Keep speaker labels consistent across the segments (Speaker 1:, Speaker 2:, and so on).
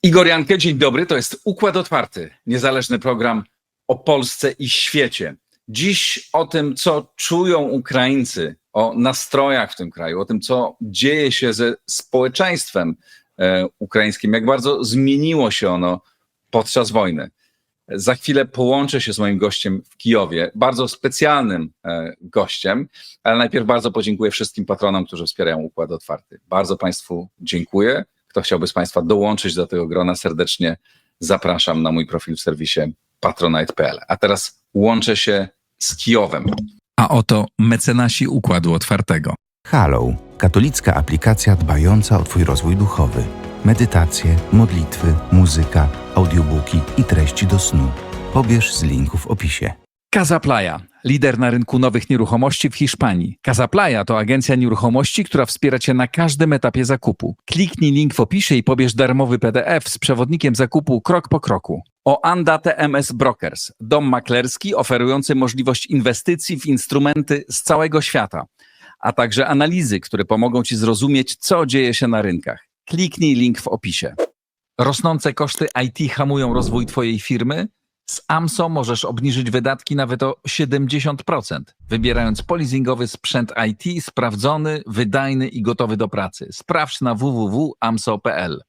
Speaker 1: Igor Jankę, dzień dobry. To jest Układ Otwarty, niezależny program o Polsce i świecie. Dziś o tym, co czują Ukraińcy, o nastrojach w tym kraju, o tym, co dzieje się ze społeczeństwem ukraińskim, jak bardzo zmieniło się ono podczas wojny. Za chwilę połączę się z moim gościem w Kijowie, bardzo specjalnym gościem, ale najpierw bardzo podziękuję wszystkim patronom, którzy wspierają Układ Otwarty. Bardzo Państwu dziękuję. Kto chciałby z Państwa dołączyć do tego grona, serdecznie zapraszam na mój profil w serwisie patronite.pl. A teraz łączę się z Kijowem.
Speaker 2: A oto mecenasi Układu Otwartego.
Speaker 3: Hallow, katolicka aplikacja dbająca o Twój rozwój duchowy. Medytacje, modlitwy, muzyka, audiobooki i treści do snu. Pobierz z linku w opisie.
Speaker 2: Casa Playa, lider na rynku nowych nieruchomości w Hiszpanii. Casa Playa to agencja nieruchomości, która wspiera Cię na każdym etapie zakupu. Kliknij link w opisie i pobierz darmowy PDF z przewodnikiem zakupu krok po kroku. Oanda TMS Brokers, dom maklerski oferujący możliwość inwestycji w instrumenty z całego świata, a także analizy, które pomogą Ci zrozumieć, co dzieje się na rynkach. Kliknij link w opisie. Rosnące koszty IT hamują rozwój Twojej firmy? Z AMSO możesz obniżyć wydatki nawet o 70%, wybierając polizingowy sprzęt IT sprawdzony, wydajny i gotowy do pracy. Sprawdź na www.amso.pl.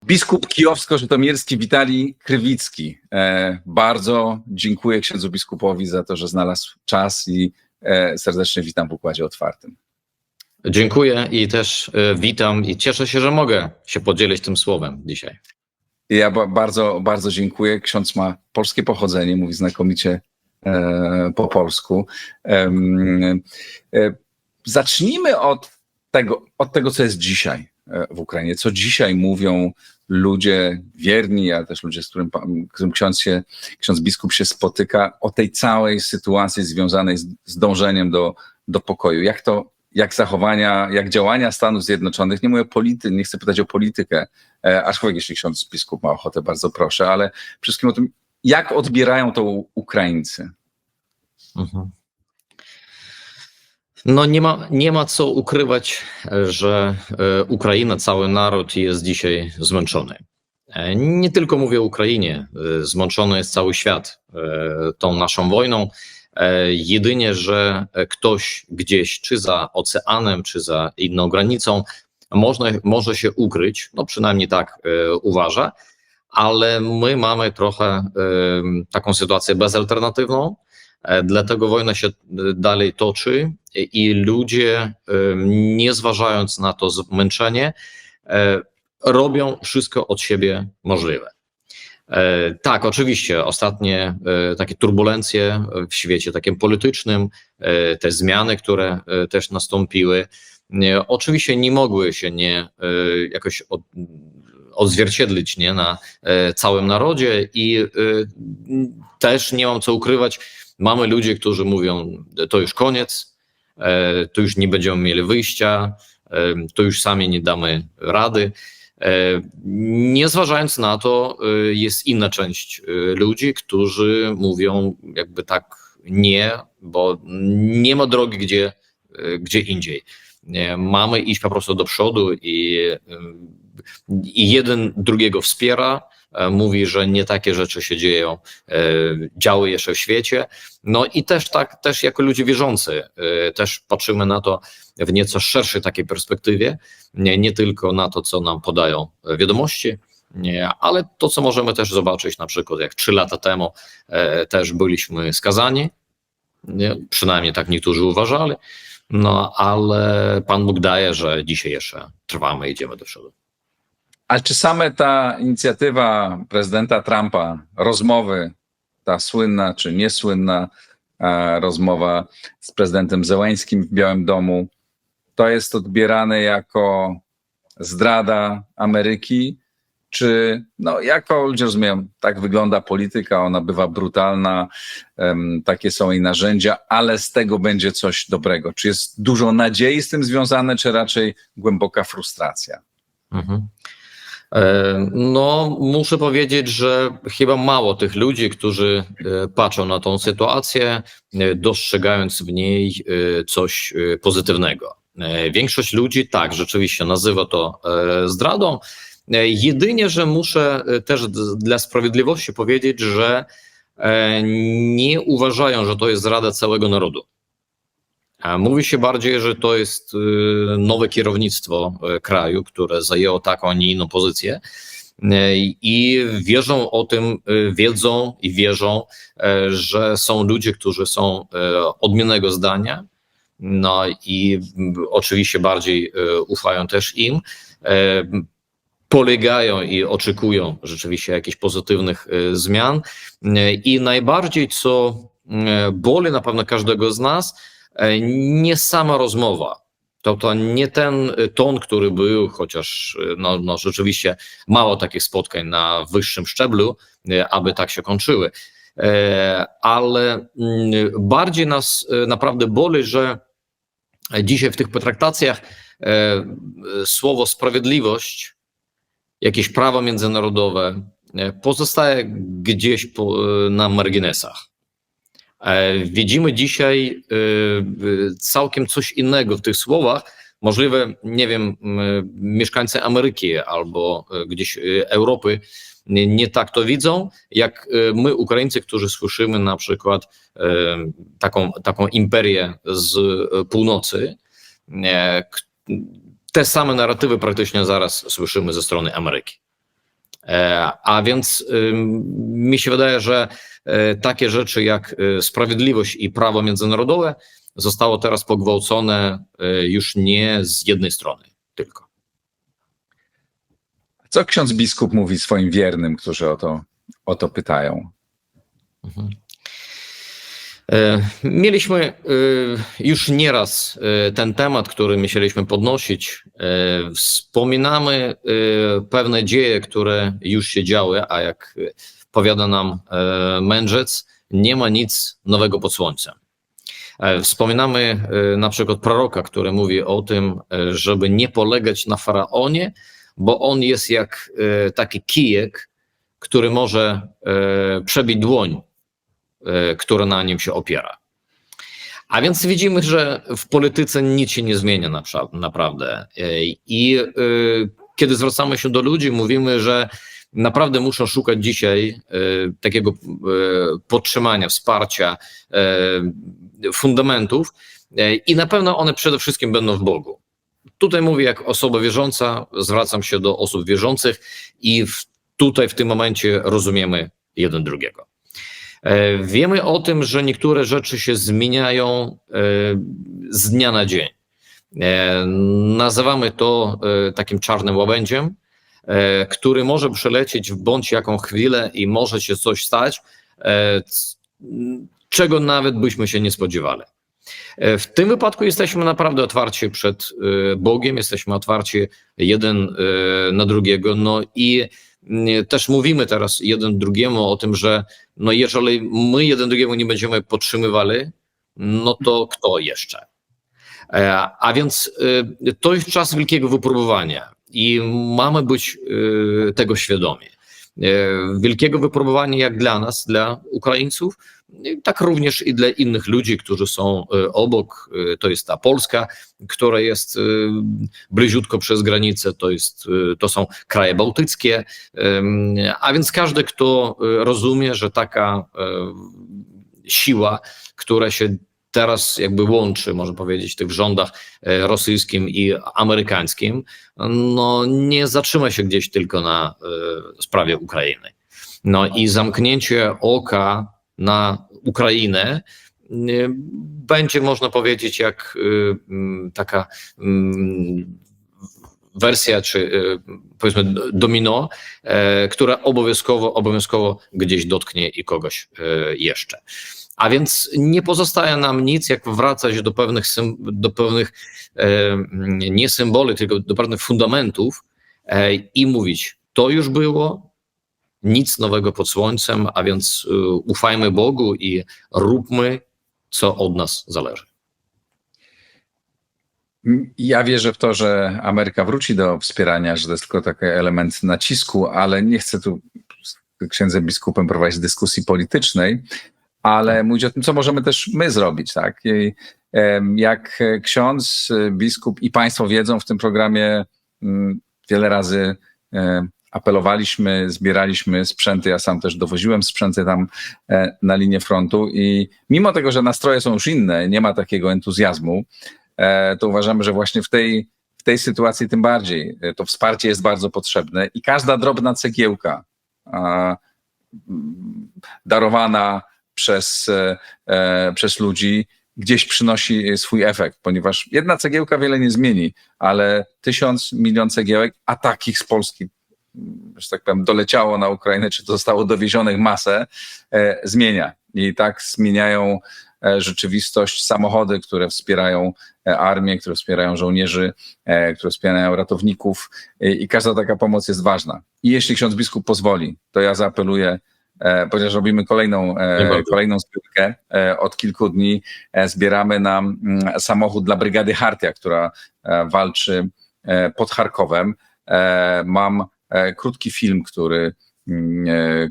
Speaker 1: Biskup kijowsko-żytomierski Witalij Krywicki. Bardzo dziękuję księdzu biskupowi za to, że znalazł czas i serdecznie witam w Układzie Otwartym.
Speaker 4: Dziękuję i też witam i cieszę się, że mogę się podzielić tym słowem dzisiaj.
Speaker 1: Ja bardzo, bardzo dziękuję. Ksiądz ma polskie pochodzenie, mówi znakomicie po polsku. Zacznijmy od tego, co jest dzisiaj w Ukrainie, co dzisiaj mówią ludzie wierni, ale też ludzie, z którym ksiądz biskup się spotyka, o tej całej sytuacji związanej z dążeniem do pokoju. Jak działania Stanów Zjednoczonych, nie mówię nie chcę pytać o politykę, aczkolwiek jeśli ksiądz biskup ma ochotę, bardzo proszę, ale przede wszystkim o tym, jak odbierają to Ukraińcy.
Speaker 4: Mhm. No nie ma co ukrywać, że Ukraina, cały naród jest dzisiaj zmęczony. Nie tylko mówię o Ukrainie, zmęczony jest cały świat tą naszą wojną. Jedynie, że ktoś gdzieś, czy za oceanem, czy za inną granicą, może się ukryć, no przynajmniej tak uważa, ale my mamy trochę taką sytuację bezalternatywną, dlatego wojna się dalej toczy i ludzie, nie zważając na to zmęczenie, robią wszystko od siebie możliwe. Tak, oczywiście ostatnie takie turbulencje w świecie takim politycznym, te zmiany, które też nastąpiły, oczywiście nie mogły się jakoś odzwierciedlić na całym narodzie i też nie mam co ukrywać, mamy ludzi, którzy mówią, to już koniec, to już nie będziemy mieli wyjścia, to już sami nie damy rady. Nie zważając na to, jest inna część ludzi, którzy mówią jakby tak nie, bo nie ma drogi gdzie indziej. Mamy iść po prostu do przodu i jeden drugiego wspiera, mówi, że nie takie rzeczy się działy jeszcze w świecie. No i też jako ludzie wierzący też patrzymy na to w nieco szerszej takiej perspektywie, nie tylko na to, co nam podają wiadomości, ale to, co możemy też zobaczyć, na przykład jak 3 lata temu też byliśmy skazani, przynajmniej tak niektórzy uważali, no ale Pan Bóg daje, że dzisiaj jeszcze trwamy i idziemy do przodu.
Speaker 1: Ale czy same ta inicjatywa prezydenta Trumpa, rozmowy, ta słynna czy niesłynna rozmowa z prezydentem Zełeńskim w Białym Domu, to jest odbierane jako zdrada Ameryki, czy jako ludzie rozumieją, tak wygląda polityka, ona bywa brutalna, takie są jej narzędzia, ale z tego będzie coś dobrego. Czy jest dużo nadziei z tym związane, czy raczej głęboka frustracja?
Speaker 4: Mhm. No, muszę powiedzieć, że chyba mało tych ludzi, którzy patrzą na tą sytuację, dostrzegając w niej coś pozytywnego. Większość ludzi tak, rzeczywiście nazywa to zdradą. Jedynie, że muszę też dla sprawiedliwości powiedzieć, że nie uważają, że to jest zdrada całego narodu. Mówi się bardziej, że to jest nowe kierownictwo kraju, które zajęło taką, a nie inną pozycję i wierzą o tym, wiedzą i wierzą, że są ludzie, którzy są odmiennego zdania, no i oczywiście bardziej ufają też im, polegają i oczekują rzeczywiście jakichś pozytywnych zmian i najbardziej, co boli na pewno każdego z nas, nie sama rozmowa, to nie ten ton, który był, chociaż no rzeczywiście mało takich spotkań na wyższym szczeblu, aby tak się kończyły, ale bardziej nas naprawdę boli, że dzisiaj w tych potraktacjach słowo sprawiedliwość, jakieś prawo międzynarodowe pozostaje gdzieś na marginesach. Widzimy dzisiaj całkiem coś innego w tych słowach. Możliwe, nie wiem, mieszkańcy Ameryki albo gdzieś Europy nie tak to widzą, jak my, Ukraińcy, którzy słyszymy na przykład taką imperię z północy. Te same narratywy praktycznie zaraz słyszymy ze strony Ameryki. A więc mi się wydaje, że takie rzeczy jak sprawiedliwość i prawo międzynarodowe zostało teraz pogwałcone już nie z jednej strony tylko.
Speaker 1: Co ksiądz biskup mówi swoim wiernym, którzy o to pytają?
Speaker 4: Mieliśmy już nieraz ten temat, który musieliśmy podnosić. Wspominamy pewne dzieje, które już się działy, a jak powiada nam mędrzec, nie ma nic nowego pod słońcem. Wspominamy na przykład proroka, który mówi o tym, żeby nie polegać na faraonie, bo on jest jak taki kijek, który może przebić dłoń, która na nim się opiera. A więc widzimy, że w polityce nic się nie zmienia naprawdę. I kiedy zwracamy się do ludzi, mówimy, że naprawdę muszą szukać dzisiaj takiego podtrzymania, wsparcia, fundamentów i na pewno one przede wszystkim będą w Bogu. Tutaj mówię jak osoba wierząca, zwracam się do osób wierzących i tutaj w tym momencie rozumiemy jeden drugiego. Wiemy o tym, że niektóre rzeczy się zmieniają z dnia na dzień. Nazywamy to takim czarnym łabędziem, który może przelecieć w bądź jaką chwilę i może się coś stać, czego nawet byśmy się nie spodziewali. W tym wypadku jesteśmy naprawdę otwarci przed Bogiem, jesteśmy otwarci jeden na drugiego, no i też mówimy teraz jeden drugiemu o tym, że no jeżeli my jeden drugiemu nie będziemy podtrzymywali, no to kto jeszcze? A więc to jest czas wielkiego wypróbowania i mamy być tego świadomi. Wielkiego wypróbowania jak dla nas, dla Ukraińców, tak również i dla innych ludzi, którzy są obok. To jest ta Polska, która jest bliziutko przez granicę, to są kraje bałtyckie, a więc każdy, kto rozumie, że taka siła, która się teraz jakby łączy, można powiedzieć, w tych rządach rosyjskim i amerykańskim, no nie zatrzyma się gdzieś tylko na sprawie Ukrainy. No i zamknięcie oka na Ukrainę będzie, można powiedzieć, jak taka wersja, czy powiedzmy domino, która obowiązkowo gdzieś dotknie i kogoś jeszcze. A więc nie pozostaje nam nic, jak wracać do pewnych nie symboli, tylko do pewnych fundamentów i mówić, to już było, nic nowego pod słońcem, a więc ufajmy Bogu i róbmy, co od nas zależy.
Speaker 1: Ja wierzę w to, że Ameryka wróci do wspierania, że to jest tylko taki element nacisku, ale nie chcę tu z księdzem biskupem prowadzić dyskusji politycznej, ale mówić o tym, co możemy też my zrobić, tak? I jak ksiądz, biskup i państwo wiedzą, w tym programie wiele razy apelowaliśmy, zbieraliśmy sprzęty, ja sam też dowoziłem sprzęty tam na linię frontu i mimo tego, że nastroje są już inne, nie ma takiego entuzjazmu, to uważamy, że właśnie w tej sytuacji tym bardziej to wsparcie jest bardzo potrzebne i każda drobna cegiełka darowana przez ludzi gdzieś przynosi swój efekt, ponieważ jedna cegiełka wiele nie zmieni, ale 1000, 1 000 000 cegiełek, a takich z Polski, że tak powiem, doleciało na Ukrainę, czy to zostało dowiezionych masę, zmienia. I tak zmieniają rzeczywistość samochody, które wspierają armię, które wspierają żołnierzy, które wspierają ratowników i każda taka pomoc jest ważna. I jeśli ksiądz biskup pozwoli, to ja zaapeluję, ponieważ robimy kolejną zbiórkę od kilku dni, zbieramy na samochód dla brygady Hartia, która walczy pod Charkowem. Mam krótki film,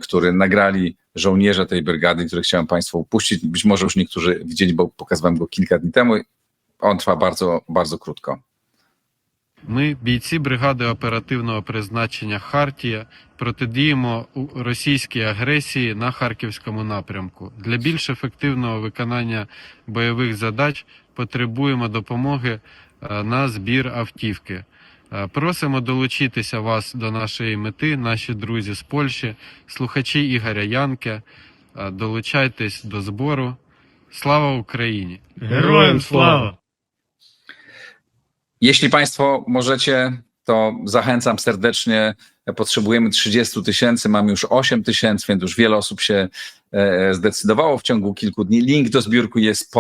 Speaker 1: który nagrali żołnierze tej brygady, który chciałem Państwu puścić. Być może już niektórzy widzieli, bo pokazywałem go kilka dni temu. On trwa bardzo, bardzo krótko.
Speaker 5: Ми, бійці бригади оперативного призначення «Хартія», протидіємо російській агресії на Харківському напрямку. Для більш ефективного виконання бойових задач потребуємо допомоги на збір автівки. Просимо долучитися вас до нашої мети, наші друзі з Польщі, слухачі Ігоря Янки. Долучайтесь до збору. Слава Україні!
Speaker 6: Героям слава!
Speaker 1: Jeśli Państwo możecie, to zachęcam serdecznie. Potrzebujemy 30 000, mamy już 8 000, więc już wiele osób się zdecydowało w ciągu kilku dni. Link do zbiórki jest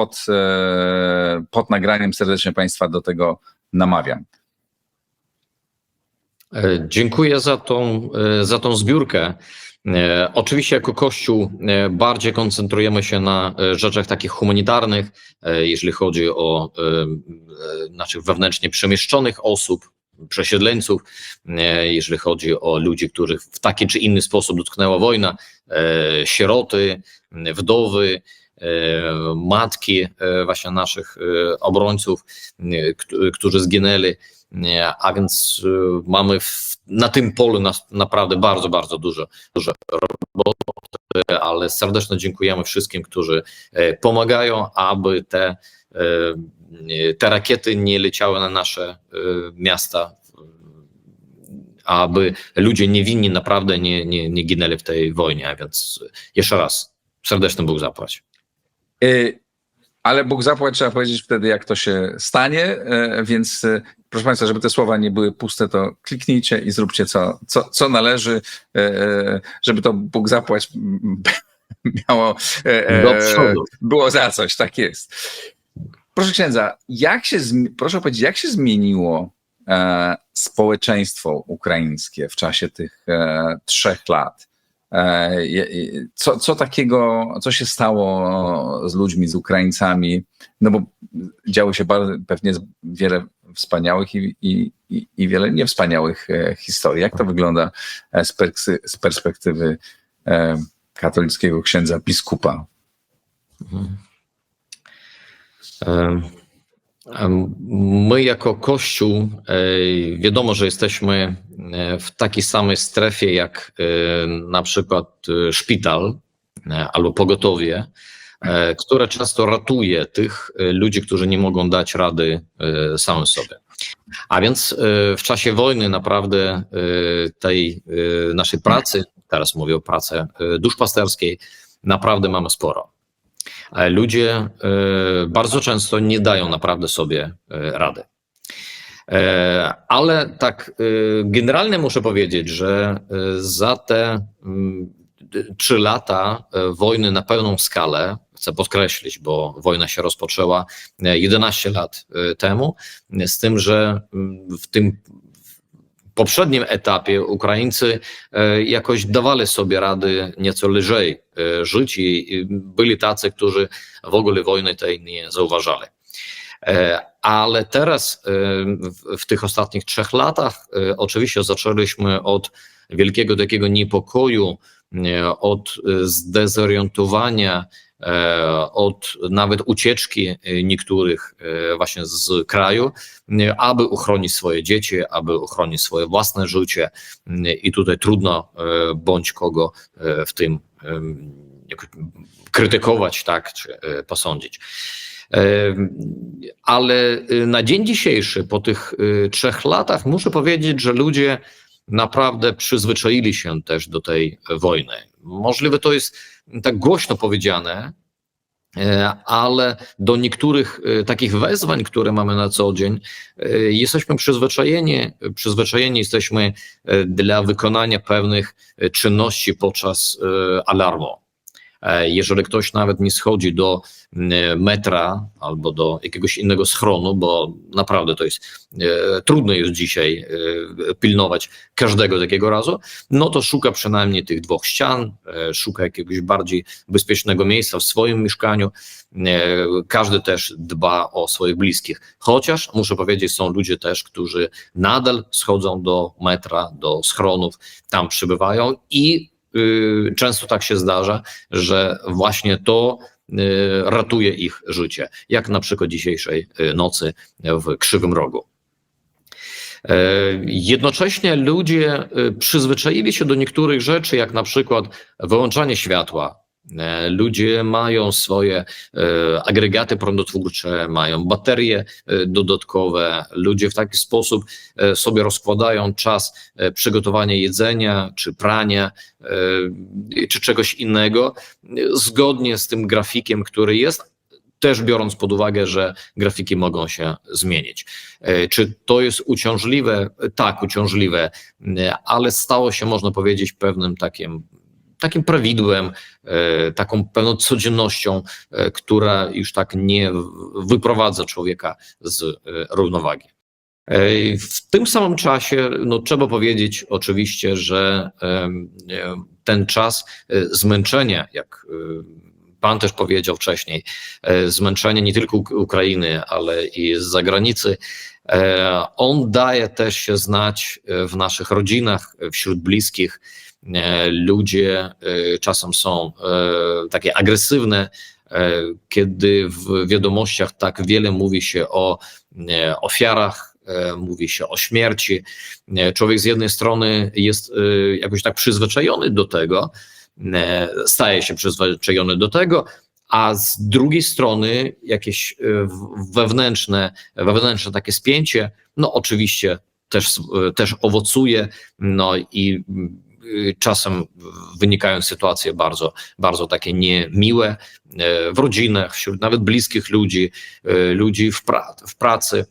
Speaker 1: pod nagraniem. Serdecznie Państwa do tego namawiam.
Speaker 4: Dziękuję za tą zbiórkę. Oczywiście jako Kościół bardziej koncentrujemy się na rzeczach takich humanitarnych, jeżeli chodzi o naszych wewnętrznie przemieszczonych osób, przesiedleńców, jeżeli chodzi o ludzi, których w taki czy inny sposób dotknęła wojna, sieroty, wdowy, matki właśnie naszych obrońców, którzy zginęli. A więc mamy na tym polu naprawdę bardzo, bardzo dużo roboty, ale serdecznie dziękujemy wszystkim, którzy pomagają, aby te rakiety nie leciały na nasze miasta, aby ludzie niewinni naprawdę nie ginęli w tej wojnie. A więc jeszcze raz serdeczny Bóg zapłać.
Speaker 1: Ale Bóg zapłać, trzeba powiedzieć wtedy, jak to się stanie, więc proszę Państwa, żeby te słowa nie były puste, to kliknijcie i zróbcie co należy, żeby to Bóg zapłać miało, było za coś, tak jest. Proszę księdza, proszę powiedzieć, jak się zmieniło społeczeństwo ukraińskie w czasie tych 3 lat? Co takiego, co się stało z ludźmi, z Ukraińcami? No bo działo się pewnie wiele wspaniałych i wiele niewspaniałych historii. Jak to wygląda z perspektywy katolickiego księdza biskupa?
Speaker 4: My jako Kościół wiadomo, że jesteśmy w takiej samej strefie jak na przykład szpital albo pogotowie, które często ratuje tych ludzi, którzy nie mogą dać rady samym sobie. A więc w czasie wojny naprawdę tej naszej pracy, teraz mówię o pracy duszpasterskiej, naprawdę mamy sporo. Ludzie bardzo często nie dają naprawdę sobie rady. Ale tak generalnie muszę powiedzieć, że za te 3 lata wojny na pełną skalę, chcę podkreślić, bo wojna się rozpoczęła 11 lat temu, z tym, że w tym poprzednim etapie Ukraińcy jakoś dawali sobie rady nieco lżej żyć i byli tacy, którzy w ogóle wojny tej nie zauważali. Ale teraz w tych ostatnich 3 latach oczywiście zaczęliśmy od wielkiego takiego niepokoju, od zdezorientowania, od nawet ucieczki niektórych właśnie z kraju, aby uchronić swoje dzieci, aby uchronić swoje własne życie i tutaj trudno bądź kogo w tym krytykować, tak, czy posądzić. Ale na dzień dzisiejszy, po tych 3 latach, muszę powiedzieć, że ludzie naprawdę przyzwyczaili się też do tej wojny. Możliwe to jest tak głośno powiedziane, ale do niektórych takich wezwań, które mamy na co dzień, jesteśmy przyzwyczajeni jesteśmy dla wykonania pewnych czynności podczas alarmu. Jeżeli ktoś nawet nie schodzi do metra albo do jakiegoś innego schronu, bo naprawdę to jest trudno jest dzisiaj pilnować każdego takiego razu, no to szuka przynajmniej tych 2 ścian, szuka jakiegoś bardziej bezpiecznego miejsca w swoim mieszkaniu. Każdy też dba o swoich bliskich. Chociaż muszę powiedzieć, są ludzie też, którzy nadal schodzą do metra, do schronów, tam przybywają i często tak się zdarza, że właśnie to ratuje ich życie, jak na przykład dzisiejszej nocy w Krzywym Rogu. Jednocześnie ludzie przyzwyczaili się do niektórych rzeczy, jak na przykład wyłączanie światła. Ludzie mają swoje agregaty prądotwórcze, mają baterie dodatkowe. Ludzie w taki sposób sobie rozkładają czas przygotowania jedzenia, czy prania, czy czegoś innego, zgodnie z tym grafikiem, który jest, też biorąc pod uwagę, że grafiki mogą się zmienić. Czy to jest uciążliwe? Tak, uciążliwe, ale stało się, można powiedzieć, pewnym takim prawidłem, taką pewną codziennością, która już tak nie wyprowadza człowieka z równowagi. W tym samym czasie trzeba powiedzieć oczywiście, że ten czas zmęczenia, jak Pan też powiedział wcześniej, zmęczenie nie tylko Ukrainy, ale i z zagranicy, on daje też się znać w naszych rodzinach, wśród bliskich. Ludzie czasem są takie agresywne, kiedy w wiadomościach tak wiele mówi się o ofiarach, mówi się o śmierci. Człowiek z jednej strony jest jakoś tak przyzwyczajony do tego, staje się przyzwyczajony do tego, a z drugiej strony jakieś wewnętrzne takie spięcie, oczywiście też owocuje, i czasem wynikają sytuacje bardzo, bardzo takie niemiłe w rodzinach, wśród nawet bliskich ludzi, ludzi w pracy.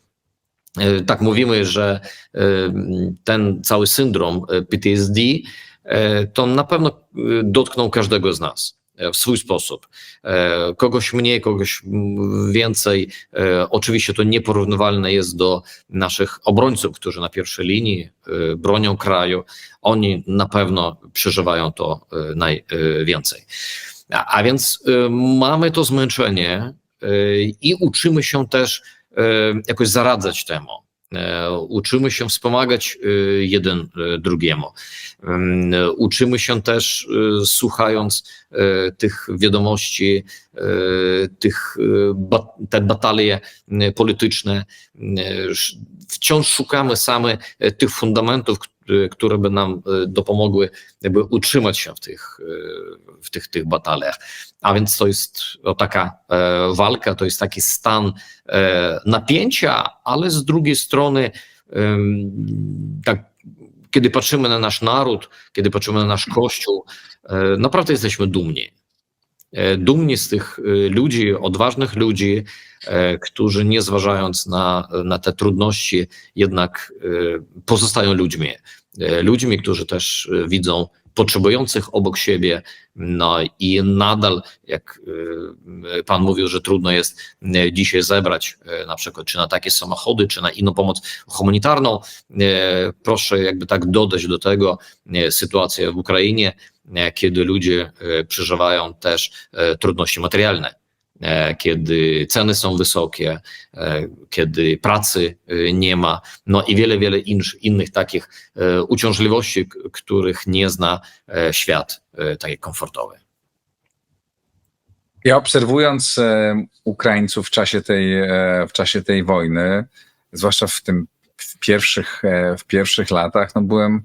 Speaker 4: Tak mówimy, że ten cały syndrom PTSD to na pewno dotknął każdego z nas w swój sposób. Kogoś mniej, kogoś więcej. Oczywiście to nieporównywalne jest do naszych obrońców, którzy na pierwszej linii bronią kraju. Oni na pewno przeżywają to najwięcej. A więc mamy to zmęczenie i uczymy się też jakoś zaradzać temu. Uczymy się wspomagać jeden drugiemu. Uczymy się też, słuchając tych wiadomości, te batalie polityczne, wciąż szukamy same tych fundamentów, które by nam dopomogły jakby utrzymać się w tych bataliach. A więc to jest taka walka, to jest taki stan napięcia, ale z drugiej strony tak, kiedy patrzymy na nasz naród, kiedy patrzymy na nasz Kościół, naprawdę jesteśmy dumni. Dumni z tych ludzi, odważnych ludzi, którzy nie zważając na te trudności, jednak pozostają ludźmi. Ludźmi, którzy też widzą potrzebujących obok siebie, i nadal, jak Pan mówił, że trudno jest dzisiaj zebrać na przykład czy na takie samochody, czy na inną pomoc humanitarną. Proszę jakby tak dodać do tego sytuację w Ukrainie, kiedy ludzie przeżywają też trudności materialne. kiedy ceny są wysokie, kiedy pracy nie ma, no i wiele innych takich uciążliwości, których nie zna świat taki komfortowy.
Speaker 1: Ja obserwując Ukraińców w czasie tej wojny, zwłaszcza w pierwszych latach, no byłem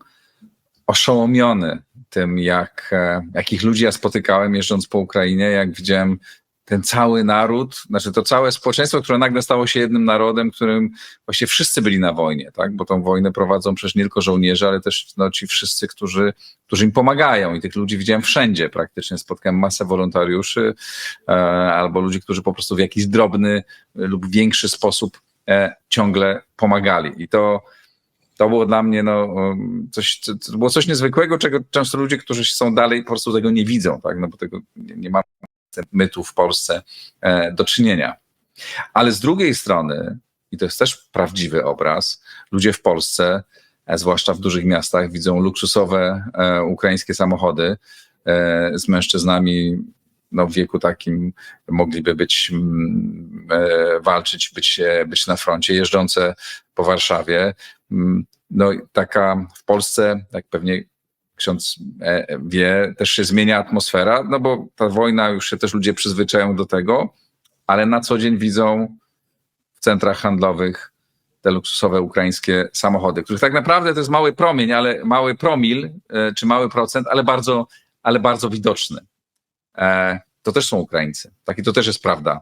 Speaker 1: oszołomiony tym, jakich ludzi ja spotykałem jeżdżąc po Ukrainie, jak widziałem ten cały naród, znaczy to całe społeczeństwo, które nagle stało się jednym narodem, którym właściwie wszyscy byli na wojnie, tak? Bo tą wojnę prowadzą przecież nie tylko żołnierze, ale też no, ci wszyscy, którzy im pomagają i tych ludzi widziałem wszędzie praktycznie. Spotkałem masę wolontariuszy albo ludzi, którzy po prostu w jakiś drobny lub większy sposób ciągle pomagali. I to było dla mnie to było coś niezwykłego, czego często ludzie, którzy są dalej, po prostu tego nie widzą, tak? No bo tego nie ma my tu w Polsce do czynienia. Ale z drugiej strony, i to jest też prawdziwy obraz, ludzie w Polsce, zwłaszcza w dużych miastach, widzą luksusowe ukraińskie samochody z mężczyznami no, w wieku takim, mogliby walczyć, być na froncie, jeżdżące po Warszawie. No taka w Polsce, jak pewnie ksiądz wie, też się zmienia atmosfera, no bo ta wojna, już się też ludzie przyzwyczają do tego, ale na co dzień widzą w centrach handlowych te luksusowe ukraińskie samochody, których tak naprawdę to jest mały promień, ale mały promil, czy mały procent, ale bardzo widoczny. To też są Ukraińcy. Tak, i to też jest prawda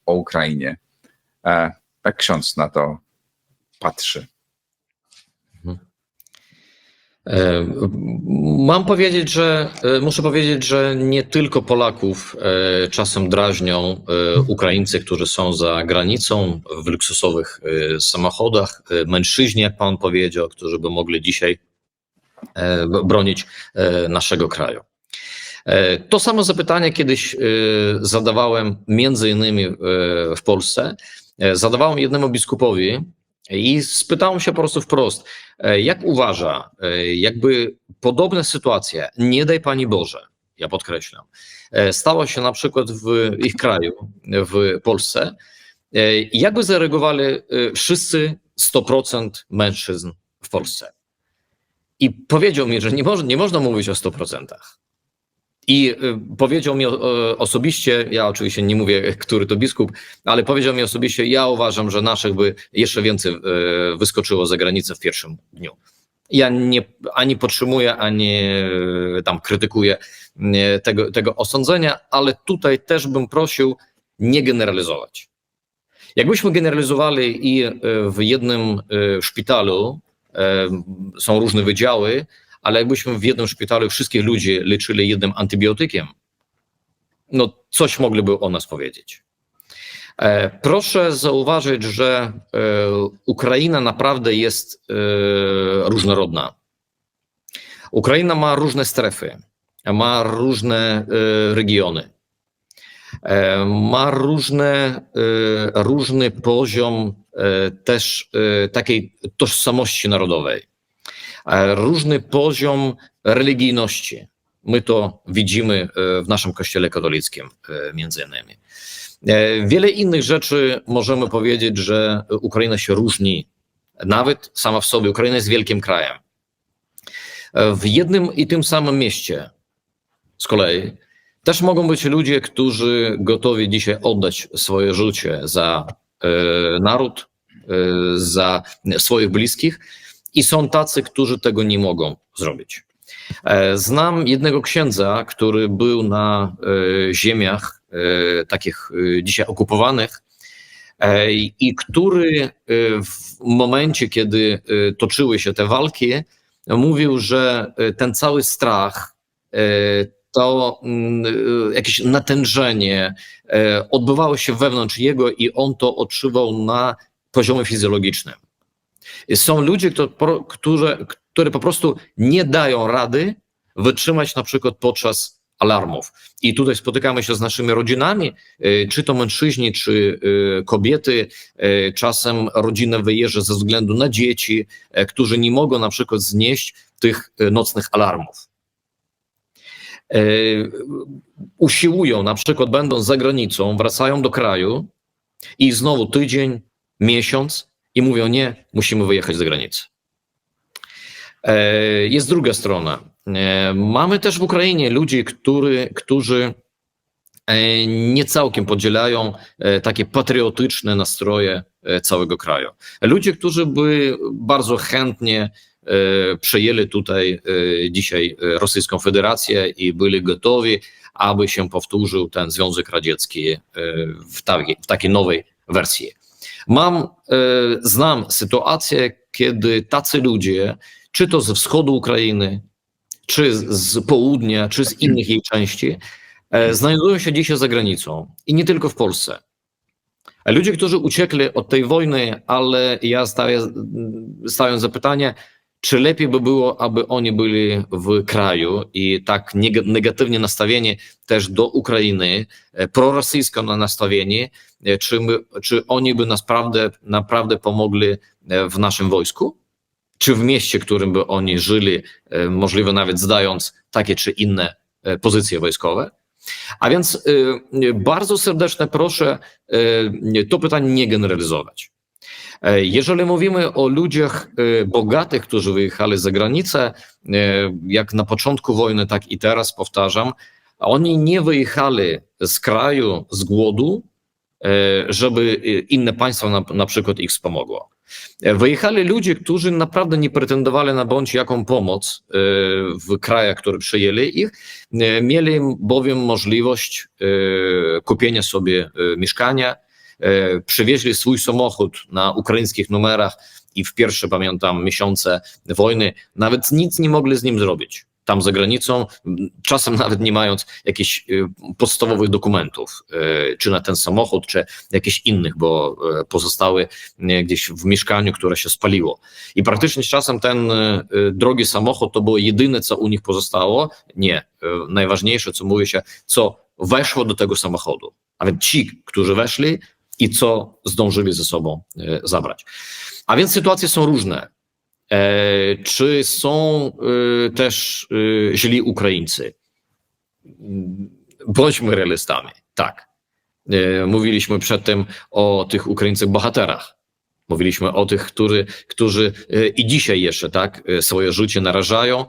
Speaker 1: o Ukrainie. Jak ksiądz na to patrzy?
Speaker 4: Muszę powiedzieć, że nie tylko Polaków czasem drażnią Ukraińcy, którzy są za granicą w luksusowych samochodach, mężczyźni, jak pan powiedział, którzy by mogli dzisiaj bronić naszego kraju. To samo zapytanie kiedyś zadawałem między innymi w Polsce, zadawałem jednemu biskupowi i spytałem się po prostu wprost, jak uważa, jakby podobna sytuacja, nie daj Pani Boże, ja podkreślam, stała się na przykład w ich kraju, w Polsce, jakby zareagowali wszyscy 100% mężczyzn w Polsce. I powiedział mi, że nie można mówić o 100%. I powiedział mi osobiście, ja oczywiście nie mówię, który to biskup, ale powiedział mi osobiście, ja uważam, że naszych by jeszcze więcej wyskoczyło za granicę w pierwszym dniu. Ja ani podtrzymuję, ani tam krytykuję tego osądzenia, ale tutaj też bym prosił nie generalizować. Jakbyśmy generalizowali i w jednym szpitalu są różne wydziały, ale jakbyśmy w jednym szpitalu wszystkich ludzi leczyli jednym antybiotykiem, no coś mogliby o nas powiedzieć. Proszę zauważyć, że Ukraina naprawdę jest różnorodna. Ukraina ma różne strefy, ma różne regiony, ma różny poziom też takiej tożsamości narodowej, różny poziom religijności. My to widzimy w naszym Kościele katolickim między innymi. Wiele innych rzeczy możemy powiedzieć, że Ukraina się różni. Nawet sama w sobie Ukraina jest wielkim krajem. W jednym i tym samym mieście z kolei też mogą być ludzie, którzy gotowi dzisiaj oddać swoje życie za naród, za swoich bliskich i są tacy, którzy tego nie mogą zrobić. Znam jednego księdza, który był na ziemiach takich dzisiaj okupowanych i który w momencie, kiedy toczyły się te walki, mówił, że ten cały strach, to jakieś natężenie odbywało się wewnątrz jego i on to odczuwał na poziomie fizjologicznym. Są ludzie, które po prostu nie dają rady wytrzymać na przykład podczas alarmów. I tutaj spotykamy się z naszymi rodzinami, czy to mężczyźni, czy kobiety. Czasem rodzina wyjeżdża ze względu na dzieci, którzy nie mogą na przykład znieść tych nocnych alarmów. usiłują, na przykład będąc za granicą, wracają do kraju i znowu tydzień, miesiąc i mówią nie, musimy wyjechać za granicę. Jest druga strona. Mamy też w Ukrainie ludzi, którzy nie całkiem podzielają takie patriotyczne nastroje całego kraju. Ludzie, którzy by bardzo chętnie przejęli tutaj dzisiaj Rosyjską Federację i byli gotowi, aby się powtórzył ten Związek Radziecki w takiej nowej wersji. Znam sytuację, kiedy tacy ludzie, czy to ze wschodu Ukrainy, czy z południa, czy z innych jej części, znajdują się dzisiaj za granicą i nie tylko w Polsce. Ludzie, którzy uciekli od tej wojny, ale ja stawiam zapytanie, czy lepiej by było, aby oni byli w kraju i tak negatywnie nastawieni też do Ukrainy, prorosyjsko nastawieni, czy oni by naprawdę pomogli w naszym wojsku? Czy w mieście, w którym by oni żyli, możliwe nawet zdając takie czy inne pozycje wojskowe? A więc bardzo serdecznie proszę to pytanie nie generalizować. Jeżeli mówimy o ludziach bogatych, którzy wyjechali za granicę, jak na początku wojny, tak i teraz powtarzam, oni nie wyjechali z kraju z głodu, żeby inne państwo na przykład ich wspomogło. Wyjechali ludzie, którzy naprawdę nie pretendowali na bądź jaką pomoc w krajach, które przyjęli ich, mieli bowiem możliwość kupienia sobie mieszkania, przywieźli swój samochód na ukraińskich numerach i w pierwsze, pamiętam, miesiące wojny nawet nic nie mogli z nim zrobić. Tam za granicą, czasem nawet nie mając jakichś podstawowych dokumentów, czy na ten samochód, czy jakichś innych, bo pozostały gdzieś w mieszkaniu, które się spaliło. I praktycznie z czasem ten drogi samochód to było jedyne, co u nich pozostało. Nie, najważniejsze, co mówi się, co weszło do tego samochodu. A więc ci, którzy weszli i co zdążyli ze sobą zabrać. A więc sytuacje są różne. Czy są też źli Ukraińcy? Bądźmy realistami. Tak. Mówiliśmy przedtem o tych Ukraińcach bohaterach. Mówiliśmy o tych, którzy i dzisiaj jeszcze tak swoje życie narażają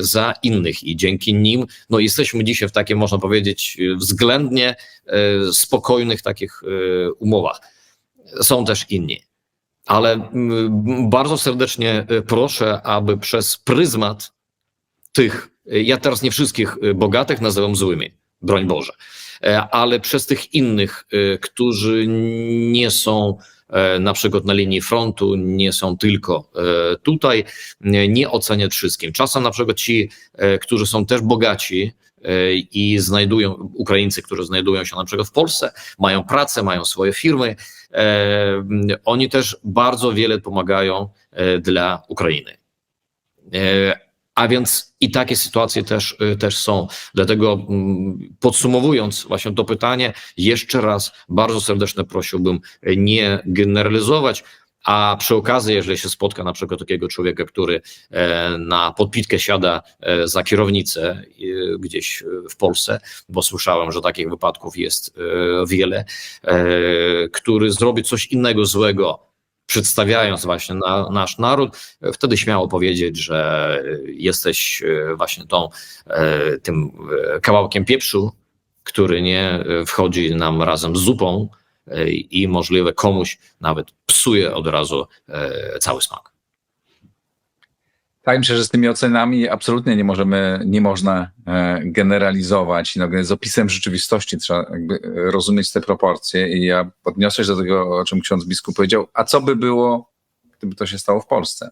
Speaker 4: za innych i dzięki nim jesteśmy dzisiaj w takim, można powiedzieć, względnie spokojnych takich umowach. Są też inni. Ale bardzo serdecznie proszę, aby przez pryzmat tych, ja teraz nie wszystkich bogatych nazywam złymi, broń Boże, ale przez tych innych, którzy nie są na przykład na linii frontu, nie są tylko tutaj, nie oceniać wszystkim. Czasem na przykład ci, którzy są też bogaci i Ukraińcy, którzy znajdują się na przykład w Polsce, mają pracę, mają swoje firmy, oni też bardzo wiele pomagają dla Ukrainy. A więc i takie sytuacje też są. Dlatego podsumowując właśnie to pytanie, jeszcze raz bardzo serdecznie prosiłbym nie generalizować, a przy okazji, jeżeli się spotka na przykład takiego człowieka, który na podpitkę siada za kierownicę gdzieś w Polsce, bo słyszałem, że takich wypadków jest wiele, który zrobi coś innego złego, przedstawiając właśnie nasz naród, wtedy śmiało powiedzieć, że jesteś właśnie tym kawałkiem pieprzu, który nie wchodzi nam razem z zupą i możliwe komuś nawet psuje od razu cały smak.
Speaker 1: Tak, myślę, że z tymi ocenami absolutnie nie można generalizować. Z opisem rzeczywistości trzeba jakby rozumieć te proporcje i ja podniosę się do tego, o czym ksiądz biskup powiedział, a co by było, gdyby to się stało w Polsce?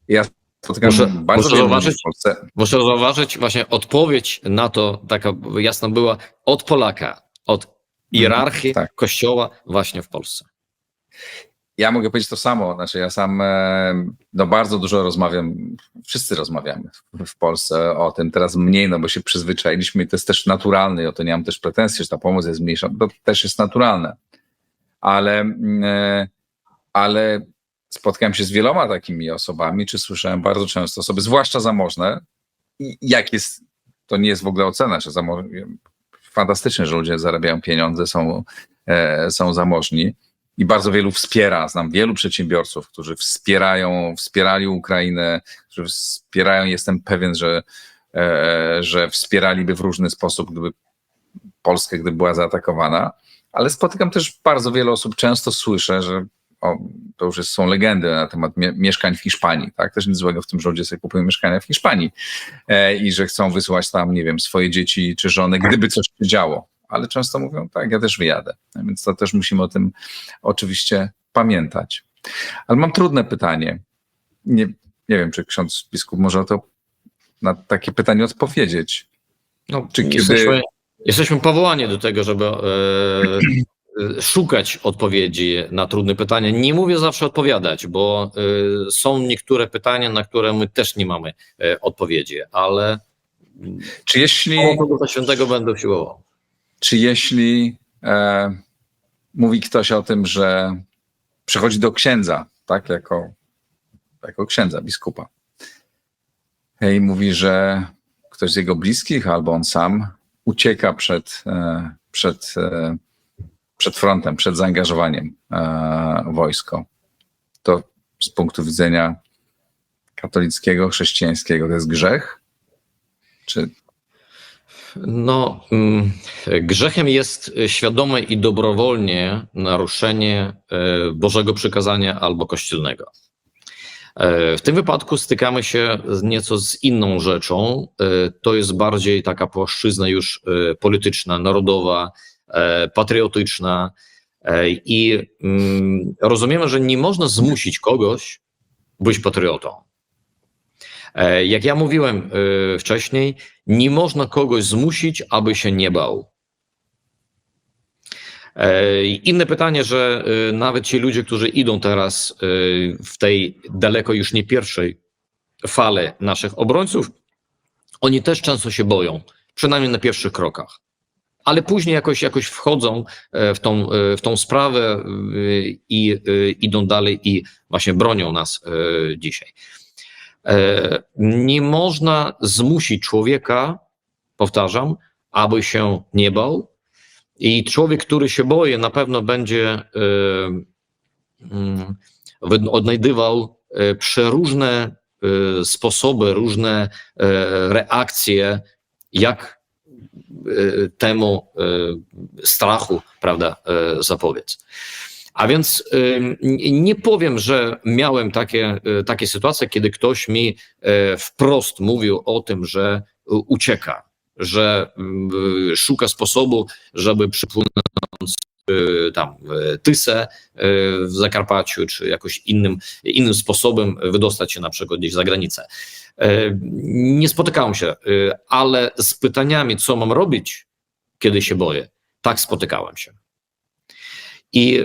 Speaker 1: Ja spotykam bardzo wielu ludzi w Polsce.
Speaker 4: Muszę zauważyć, właśnie odpowiedź na to taka jasna była od Polaka, od hierarchii Kościoła właśnie w Polsce.
Speaker 1: Ja mogę powiedzieć to samo, ja sam bardzo dużo rozmawiam, wszyscy rozmawiamy w Polsce o tym, teraz mniej, bo się przyzwyczailiśmy i to jest też naturalne i o to nie mam też pretensji, że ta pomoc jest mniejsza, to też jest naturalne. Ale spotkałem się z wieloma takimi osobami, czy słyszałem bardzo często osoby, zwłaszcza zamożne, jak jest, to nie jest w ogóle ocena, że fantastycznie, że ludzie zarabiają pieniądze, są zamożni i bardzo wielu wspiera. Znam wielu przedsiębiorców, którzy wspierali Ukrainę, którzy wspierają, jestem pewien, że wspieraliby w różny sposób, gdyby Polskę, gdyby była zaatakowana, ale spotykam też bardzo wiele osób, często słyszę, że to już są legendy na temat mieszkań w Hiszpanii, tak? Też nic złego w tym, że ludzie sobie kupują mieszkania w Hiszpanii i że chcą wysyłać tam, nie wiem, swoje dzieci czy żony, gdyby coś się działo. Ale często mówią, tak, ja też wyjadę. Więc to też musimy o tym oczywiście pamiętać. Ale mam trudne pytanie. Nie wiem, czy ksiądz biskup może na takie pytanie odpowiedzieć.
Speaker 4: No,
Speaker 1: Czy kiedy...
Speaker 4: Jesteśmy powołani do tego, żeby szukać odpowiedzi na trudne pytania. Nie mówię zawsze odpowiadać, bo są niektóre pytania, na które my też nie mamy odpowiedzi, ale
Speaker 1: czy jeśli
Speaker 4: Ducha Świętego będę usiłował.
Speaker 1: Czy jeśli mówi ktoś o tym, że przychodzi do księdza, tak, jako księdza, biskupa, i mówi, że ktoś z jego bliskich albo on sam ucieka przed frontem, przed zaangażowaniem w wojsko, to z punktu widzenia katolickiego, chrześcijańskiego to jest grzech? Czy
Speaker 4: No, grzechem jest świadome i dobrowolnie naruszenie Bożego przykazania albo kościelnego. W tym wypadku stykamy się nieco z inną rzeczą. To jest bardziej taka płaszczyzna już polityczna, narodowa, patriotyczna i rozumiemy, że nie można zmusić kogoś być patriotą. Jak ja mówiłem wcześniej, nie można kogoś zmusić, aby się nie bał. Inne pytanie, że nawet ci ludzie, którzy idą teraz w tej daleko już nie pierwszej fali naszych obrońców, oni też często się boją, przynajmniej na pierwszych krokach. Ale później jakoś wchodzą w tą sprawę i idą dalej i właśnie bronią nas dzisiaj. Nie można zmusić człowieka, powtarzam, aby się nie bał. I człowiek, który się boi, na pewno będzie odnajdywał przeróżne sposoby, różne reakcje, jak temu strachu, prawda, zapobiec. A więc nie powiem, że miałem takie sytuacje, kiedy ktoś mi wprost mówił o tym, że ucieka, że szuka sposobu, żeby przypłynąć tam Tysę w Zakarpaciu, czy jakoś innym sposobem wydostać się na przykład gdzieś za granicę. Nie spotykałem się, ale z pytaniami, co mam robić, kiedy się boję, tak spotykałem się. I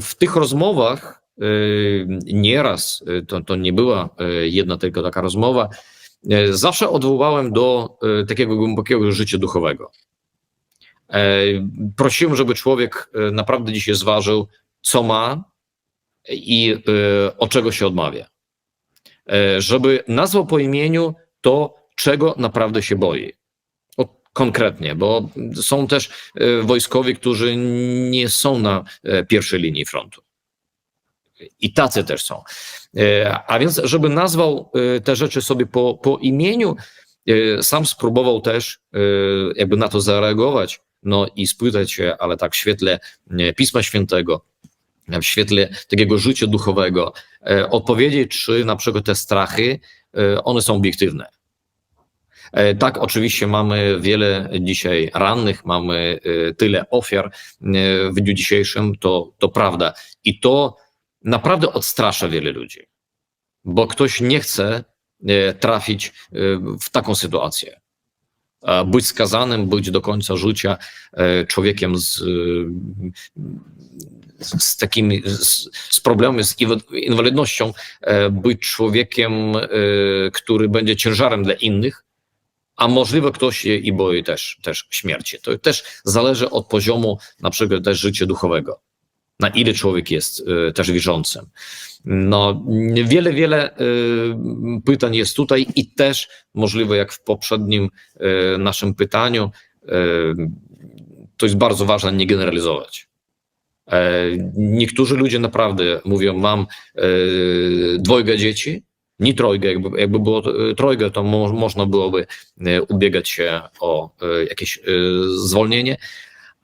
Speaker 4: w tych rozmowach nieraz, to nie była jedna tylko taka rozmowa, zawsze odwołałem do takiego głębokiego życia duchowego. Prosiłem, żeby człowiek naprawdę dzisiaj zważył, co ma i od czego się odmawia. Żeby nazwał po imieniu to, czego naprawdę się boi. Konkretnie, bo są też wojskowi, którzy nie są na pierwszej linii frontu. I tacy też są. A więc, żeby nazwał te rzeczy sobie po imieniu, sam spróbował też jakby na to zareagować, no i spytać się, ale tak w świetle Pisma Świętego, w świetle takiego życia duchowego, odpowiedzieć, czy na przykład te strachy, one są obiektywne. Tak, oczywiście mamy wiele dzisiaj rannych, mamy tyle ofiar w dniu dzisiejszym, to prawda. I to naprawdę odstrasza wiele ludzi, bo ktoś nie chce trafić w taką sytuację. Być skazanym, być do końca życia człowiekiem z problemem, z inwalidnością, być człowiekiem, który będzie ciężarem dla innych, a możliwe ktoś się i boi też śmierci. To też zależy od poziomu na przykład też życia duchowego. na ile człowiek jest też wierzącym. No, wiele pytań jest tutaj i też możliwe, jak w poprzednim naszym pytaniu, to jest bardzo ważne nie generalizować. Niektórzy ludzie naprawdę mówią, mam dwojga dzieci, nie trojga, jakby było trojga, to można byłoby ubiegać się o jakieś zwolnienie,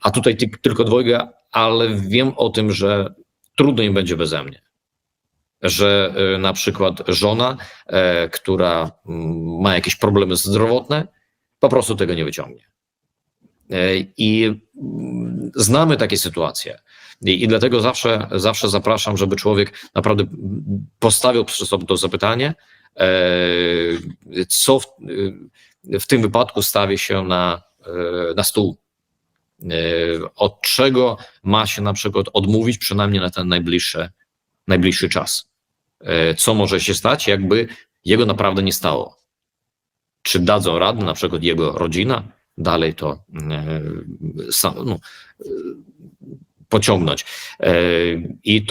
Speaker 4: a tutaj tylko dwojga, ale wiem o tym, że trudno im będzie beze mnie. Że na przykład żona, która ma jakieś problemy zdrowotne, po prostu tego nie wyciągnie. I znamy takie sytuacje. I dlatego zawsze zapraszam, żeby człowiek naprawdę postawił przed sobą to zapytanie, co w tym wypadku stawi się na stół. Od czego ma się na przykład odmówić, przynajmniej na ten najbliższy czas. Co może się stać, jakby jego naprawdę nie stało. Czy dadzą radę, na przykład jego rodzina, dalej to pociągnąć. I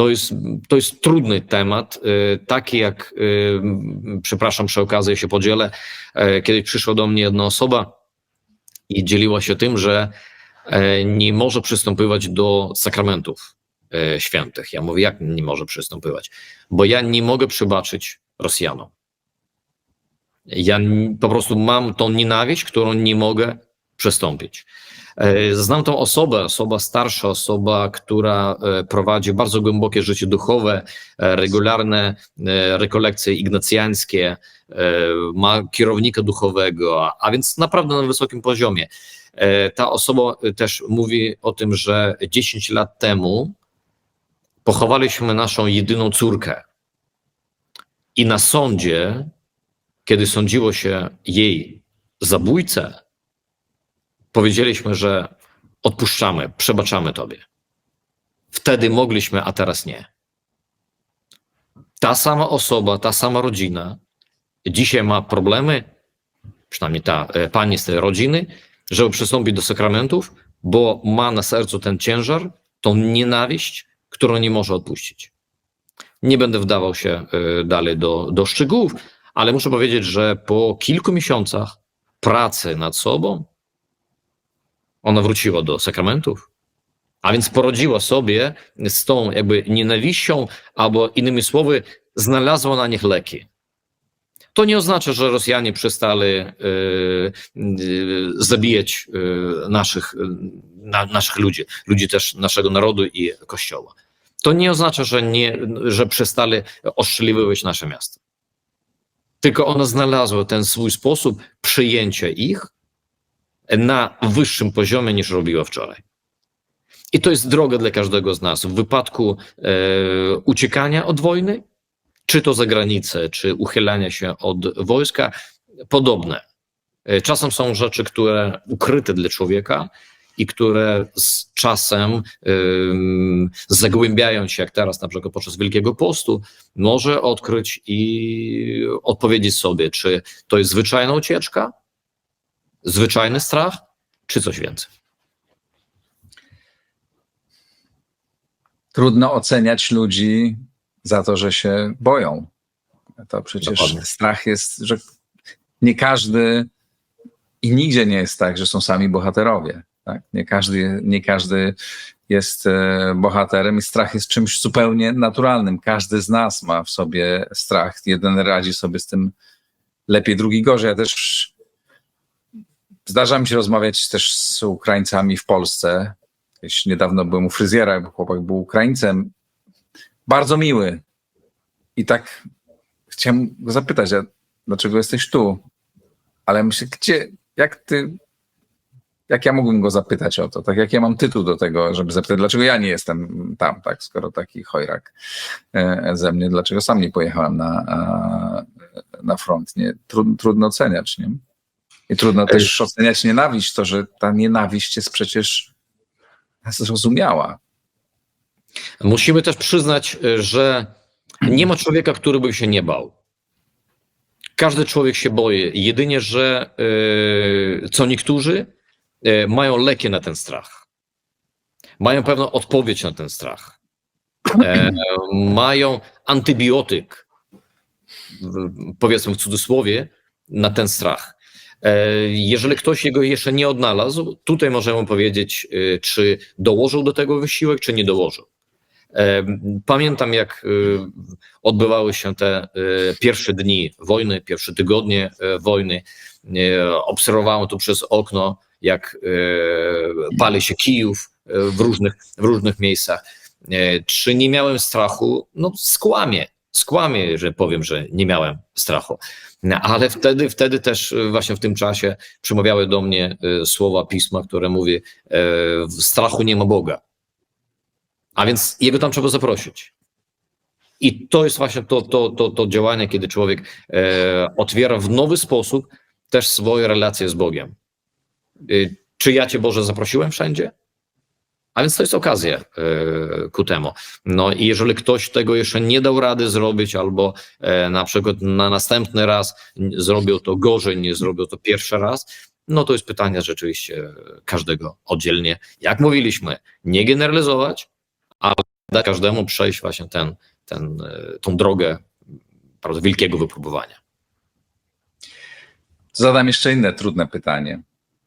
Speaker 4: to jest trudny temat, taki jak, przepraszam, przy okazji się podzielę, kiedy przyszła do mnie jedna osoba i dzieliła się tym, że nie może przystępować do sakramentów świętych. Ja mówię, jak nie może przystępować? Bo ja nie mogę przebaczyć Rosjanom. Ja po prostu mam tą nienawiść, którą nie mogę przystąpić. Znam tą osoba starsza, osoba, która prowadzi bardzo głębokie życie duchowe, regularne rekolekcje ignacjańskie, ma kierownika duchowego, a więc naprawdę na wysokim poziomie. Ta osoba też mówi o tym, że 10 lat temu pochowaliśmy naszą jedyną córkę i na sądzie, kiedy sądziło się jej zabójcę, powiedzieliśmy, że odpuszczamy, przebaczamy tobie. Wtedy mogliśmy, a teraz nie. Ta sama osoba, ta sama rodzina dzisiaj ma problemy, przynajmniej ta pani z tej rodziny, żeby przystąpić do sakramentów, bo ma na sercu ten ciężar, tą nienawiść, którą nie może odpuścić. Nie będę wdawał się dalej do szczegółów, ale muszę powiedzieć, że po kilku miesiącach pracy nad sobą ona wróciła do sakramentów, a więc porodziła sobie z tą jakby nienawiścią, albo innymi słowy, znalazła na nich leki. To nie oznacza, że Rosjanie przestali zabijać naszych ludzi też naszego narodu i Kościoła. To nie oznacza, że przestali oszczeliwać nasze miasto. Tylko ona znalazła ten swój sposób przyjęcia ich na wyższym poziomie niż robiła wczoraj. I to jest droga dla każdego z nas. W wypadku uciekania od wojny, czy to za granicę, czy uchylania się od wojska, podobne. Czasem są rzeczy, które ukryte dla człowieka i które z czasem zagłębiają się, jak teraz na przykład podczas Wielkiego Postu, może odkryć i odpowiedzieć sobie, czy to jest zwyczajna ucieczka, zwyczajny strach, czy coś więcej.
Speaker 1: Trudno oceniać ludzi za to, że się boją. To przecież
Speaker 4: Dokładnie.
Speaker 1: strach jest, że nie każdy i nigdzie nie jest tak, że są sami bohaterowie. Tak? Nie każdy jest bohaterem i strach jest czymś zupełnie naturalnym. Każdy z nas ma w sobie strach. Jeden radzi sobie z tym lepiej, drugi gorzej. Ja też zdarza mi się rozmawiać też z Ukraińcami w Polsce. Niedawno byłem u fryzjera, bo chłopak był Ukraińcem. Bardzo miły. I tak chciałem go zapytać, a dlaczego jesteś tu? Ale myślę, jak ja mógłbym go zapytać o to? Tak jak ja mam tytuł do tego, żeby zapytać, dlaczego ja nie jestem tam, tak, skoro taki chojrak ze mnie, dlaczego sam nie pojechałem na front? Nie, trudno oceniać, nie? I trudno też oceniać nienawiść, to, że ta nienawiść jest przecież zrozumiała.
Speaker 4: Musimy też przyznać, że nie ma człowieka, który by się nie bał. Każdy człowiek się boi. Jedynie, że co niektórzy mają leki na ten strach. Mają pewną odpowiedź na ten strach. mają antybiotyk, powiedzmy w cudzysłowie, na ten strach. Jeżeli ktoś jego jeszcze nie odnalazł, tutaj możemy powiedzieć, czy dołożył do tego wysiłek, czy nie dołożył. Pamiętam, jak odbywały się te pierwsze dni wojny, pierwsze tygodnie wojny. Obserwowałem tu przez okno, jak pali się Kijów w różnych miejscach. Czy nie miałem strachu? No skłamię, że powiem, że nie miałem strachu. Ale wtedy też właśnie w tym czasie przemawiały do mnie słowa Pisma, które mówi: w strachu nie ma Boga. A więc jego tam trzeba zaprosić. I to jest właśnie to działanie, kiedy człowiek otwiera w nowy sposób też swoje relacje z Bogiem. Czy ja Cię, Boże, zaprosiłem wszędzie? A więc to jest okazja ku temu. No i jeżeli ktoś tego jeszcze nie dał rady zrobić, albo na przykład na następny raz zrobił to gorzej, nie zrobił to pierwszy raz, no to jest pytanie rzeczywiście każdego oddzielnie. Jak mówiliśmy, nie generalizować, ale dać każdemu przejść właśnie tą drogę, prawda, wielkiego wypróbowania.
Speaker 1: Zadam jeszcze inne trudne pytanie.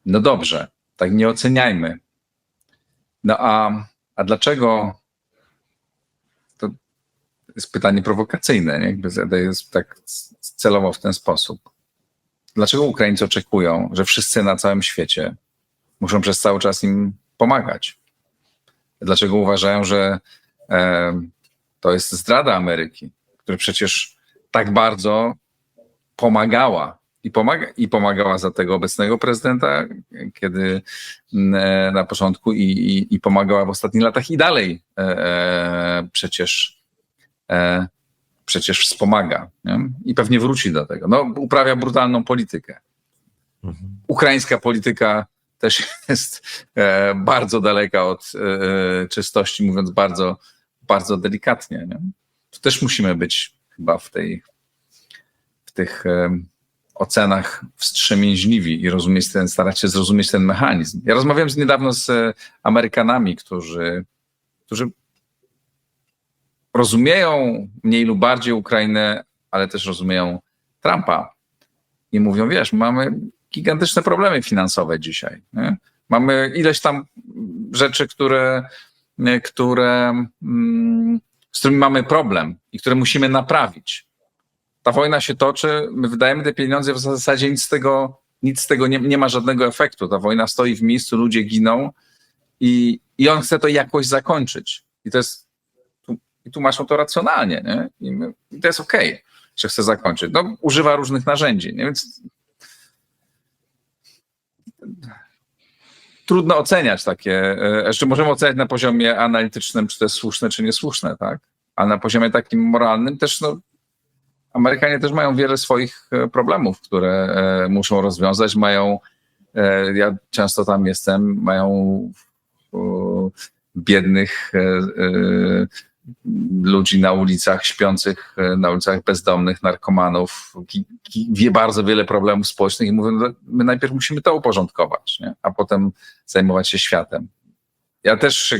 Speaker 1: No dobrze, tak nie oceniajmy. No a dlaczego, to jest pytanie prowokacyjne, nie? Jakby zadaję tak celowo w ten sposób. Dlaczego Ukraińcy oczekują, że wszyscy na całym świecie muszą przez cały czas im pomagać? Dlaczego uważają, że to jest zdrada Ameryki, która przecież tak bardzo pomagała i pomagała za tego obecnego prezydenta, kiedy na początku i pomagała w ostatnich latach i dalej przecież wspomaga, nie? I pewnie wróci do tego. No, uprawia brutalną politykę. Ukraińska polityka też jest bardzo daleka od czystości, mówiąc bardzo, bardzo delikatnie. Nie? Tu też musimy być chyba w tych ocenach wstrzemięźliwi i starać się zrozumieć ten mechanizm. Ja rozmawiałem niedawno z Amerykanami, którzy rozumieją mniej lub bardziej Ukrainę, ale też rozumieją Trumpa i mówią, wiesz, mamy gigantyczne problemy finansowe dzisiaj. Nie? Mamy ileś tam rzeczy, z którymi mamy problem i które musimy naprawić. Ta wojna się toczy, my wydajemy te pieniądze, w zasadzie nic z tego nie ma żadnego efektu. Ta wojna stoi w miejscu, ludzie giną i on chce to jakoś zakończyć. I tłumaczą to racjonalnie, nie? I to jest okej, że chce zakończyć. No, używa różnych narzędzi, nie? Więc trudno oceniać takie, jeszcze możemy oceniać na poziomie analitycznym, czy to jest słuszne, czy niesłuszne, tak? A na poziomie takim moralnym też, no, Amerykanie też mają wiele swoich problemów, które muszą rozwiązać. Ja często tam jestem, mają biednych ludzi na ulicach, śpiących na ulicach, bezdomnych, narkomanów, bardzo wiele problemów społecznych i mówią, no, my najpierw musimy to uporządkować, nie? A potem zajmować się światem. Ja też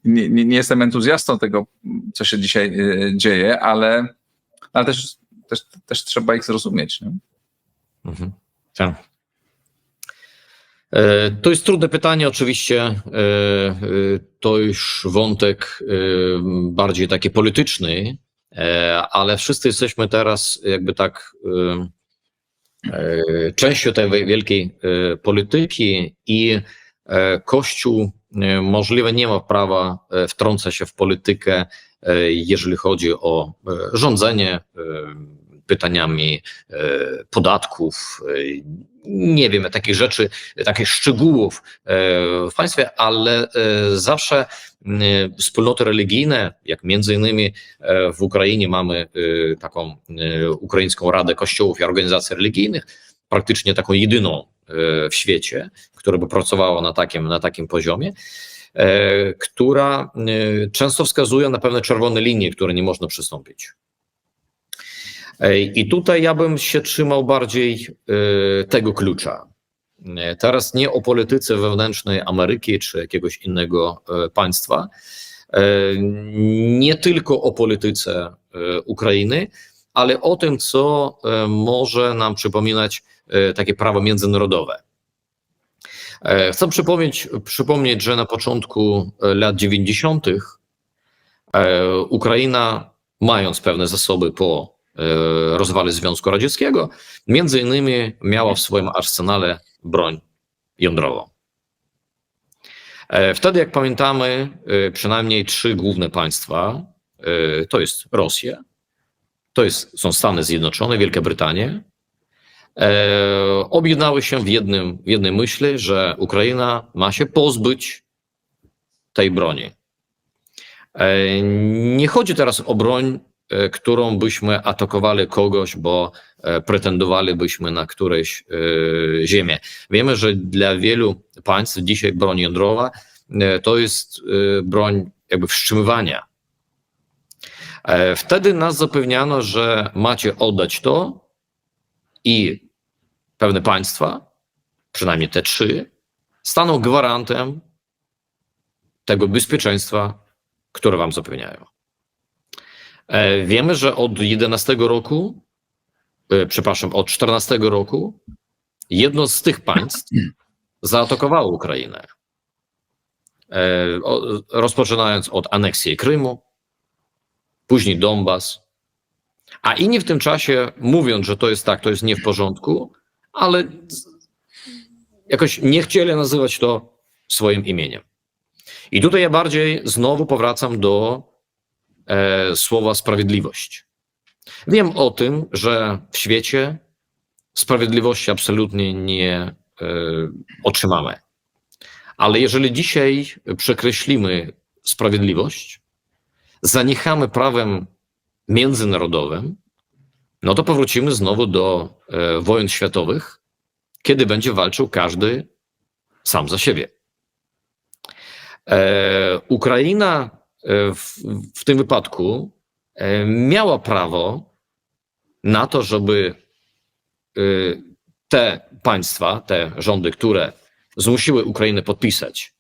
Speaker 1: nie jestem entuzjastą tego, co się dzisiaj dzieje, ale też trzeba ich zrozumieć. Nie?
Speaker 4: Mhm. Tak. To jest trudne pytanie, oczywiście. To już wątek bardziej taki polityczny, ale wszyscy jesteśmy teraz jakby tak częścią tej wielkiej polityki i Kościół możliwe nie ma prawa wtrącać się w politykę, jeżeli chodzi o rządzenie pytaniami podatków, nie wiem, takich rzeczy, takich szczegółów w państwie, ale zawsze wspólnoty religijne, jak między innymi w Ukrainie mamy taką Ukraińską Radę Kościołów i Organizacji Religijnych, praktycznie taką jedyną w świecie, która by pracowała na takim poziomie, która często wskazuje na pewne czerwone linie, które nie można przystąpić. I tutaj ja bym się trzymał bardziej tego klucza. Teraz nie o polityce wewnętrznej Ameryki czy jakiegoś innego państwa, nie tylko o polityce Ukrainy, ale o tym, co może nam przypominać takie prawo międzynarodowe. Chcę przypomnieć, że na początku lat 90. Ukraina, mając pewne zasoby po rozwale Związku Radzieckiego, między innymi miała w swoim arsenale broń jądrową. Wtedy, jak pamiętamy, przynajmniej 3 główne państwa, to jest Rosja, są Stany Zjednoczone, Wielka Brytania, objednały się w jednej myśli, że Ukraina ma się pozbyć tej broni. Nie chodzi teraz o broń, którą byśmy atakowali kogoś, bo pretendowalibyśmy na którejś ziemię. Wiemy, że dla wielu państw dzisiaj broń jądrowa to jest broń jakby wstrzymywania. Wtedy nas zapewniano, że macie oddać to i pewne państwa, przynajmniej te 3, staną gwarantem tego bezpieczeństwa, które wam zapewniają. Wiemy, że od 14 roku jedno z tych państw zaatakowało Ukrainę. Rozpoczynając od aneksji Krymu, później Donbas, a inni w tym czasie, mówiąc, że to jest nie w porządku, ale jakoś nie chcieli nazywać to swoim imieniem. I tutaj ja bardziej znowu powracam do słowa sprawiedliwość. Wiem o tym, że w świecie sprawiedliwości absolutnie nie otrzymamy. Ale jeżeli dzisiaj przekreślimy sprawiedliwość, zaniechamy prawem międzynarodowym, no to powrócimy znowu do wojen światowych, kiedy będzie walczył każdy sam za siebie. Ukraina w tym wypadku miała prawo na to, żeby te państwa, te rządy, które zmusiły Ukrainę podpisać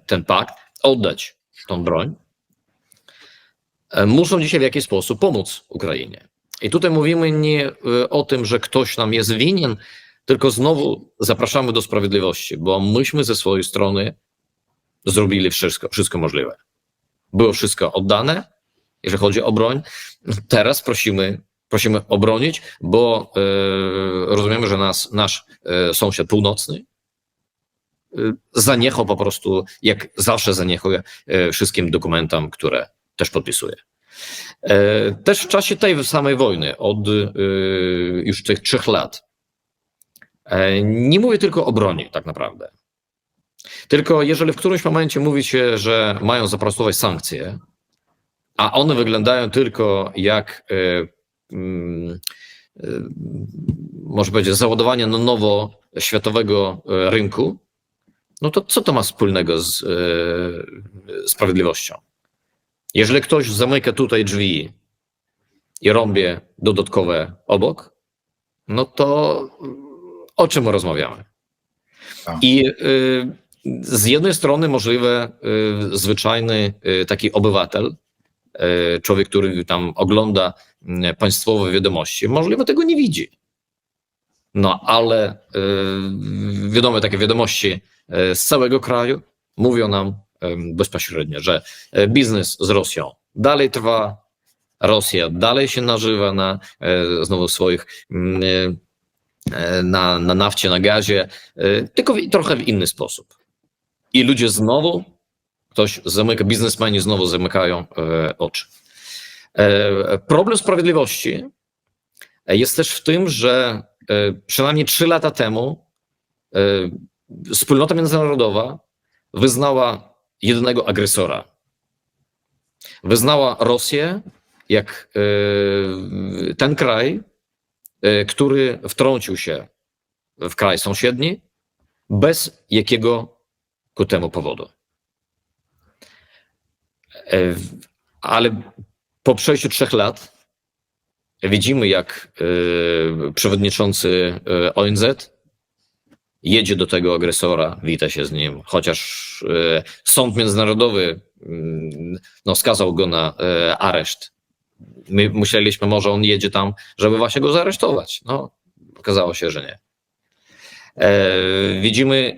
Speaker 4: ten pakt, oddać tą broń, muszą dzisiaj w jakiś sposób pomóc Ukrainie. I tutaj mówimy nie o tym, że ktoś nam jest winien, tylko znowu zapraszamy do sprawiedliwości, bo myśmy ze swojej strony zrobili wszystko możliwe. Było wszystko oddane, jeżeli chodzi o broń. Teraz prosimy obronić, bo rozumiemy, że nasz sąsiad północny zaniechał po prostu, jak zawsze zaniechał wszystkim dokumentom, które też podpisuje. Też w czasie tej samej wojny, od już tych 3 lat, nie mówię tylko o broni tak naprawdę. Tylko jeżeli w którymś momencie mówi się, że mają zaprostować sankcje, a one wyglądają tylko jak można powiedzieć, załadowanie na nowo światowego rynku, no to co to ma wspólnego z sprawiedliwością? Jeżeli ktoś zamyka tutaj drzwi i rąbie dodatkowe obok, no to o czym rozmawiamy? I z jednej strony możliwe zwyczajny taki obywatel, człowiek, który tam ogląda państwowe wiadomości, możliwe tego nie widzi. No ale wiadome takie wiadomości z całego kraju mówią nam bezpośrednio, że biznes z Rosją dalej trwa, Rosja dalej się nażywa na znowu swoich na nafcie, na gazie, tylko trochę w inny sposób. I ludzie znowu, biznesmeni znowu zamykają oczy. Problem sprawiedliwości jest też w tym, że przynajmniej 3 lata temu wspólnota międzynarodowa wyznała jedynego agresora. Wyznała Rosję jak ten kraj, który wtrącił się w kraj sąsiedni bez jakiego ku temu powodu. Ale po przejściu 3 lat widzimy, jak przewodniczący ONZ jedzie do tego agresora, wita się z nim, chociaż sąd międzynarodowy skazał go na areszt. My myśleliśmy, może on jedzie tam, żeby właśnie go zaaresztować. No, okazało się, że nie. Widzimy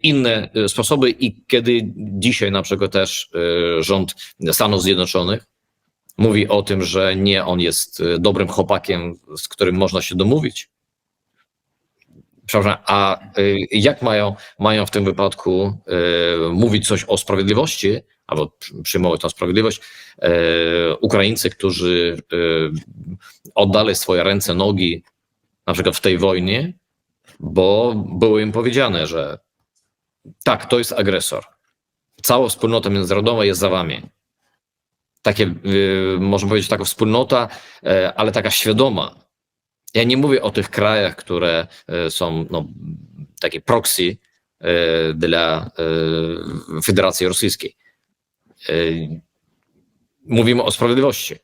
Speaker 4: inne sposoby i kiedy dzisiaj na przykład też rząd Stanów Zjednoczonych mówi o tym, że nie, on jest dobrym chłopakiem, z którym można się domówić. Przepraszam, a jak mają w tym wypadku mówić coś o sprawiedliwości, albo przyjmować tą sprawiedliwość, Ukraińcy, którzy oddali swoje ręce, nogi na przykład w tej wojnie, bo było im powiedziane, że tak, to jest agresor. Cała wspólnota międzynarodowa jest za wami. Takie, można powiedzieć, taka wspólnota, ale taka świadoma. Ja nie mówię o tych krajach, które są takie proxy dla Federacji Rosyjskiej. Mówimy o sprawiedliwości.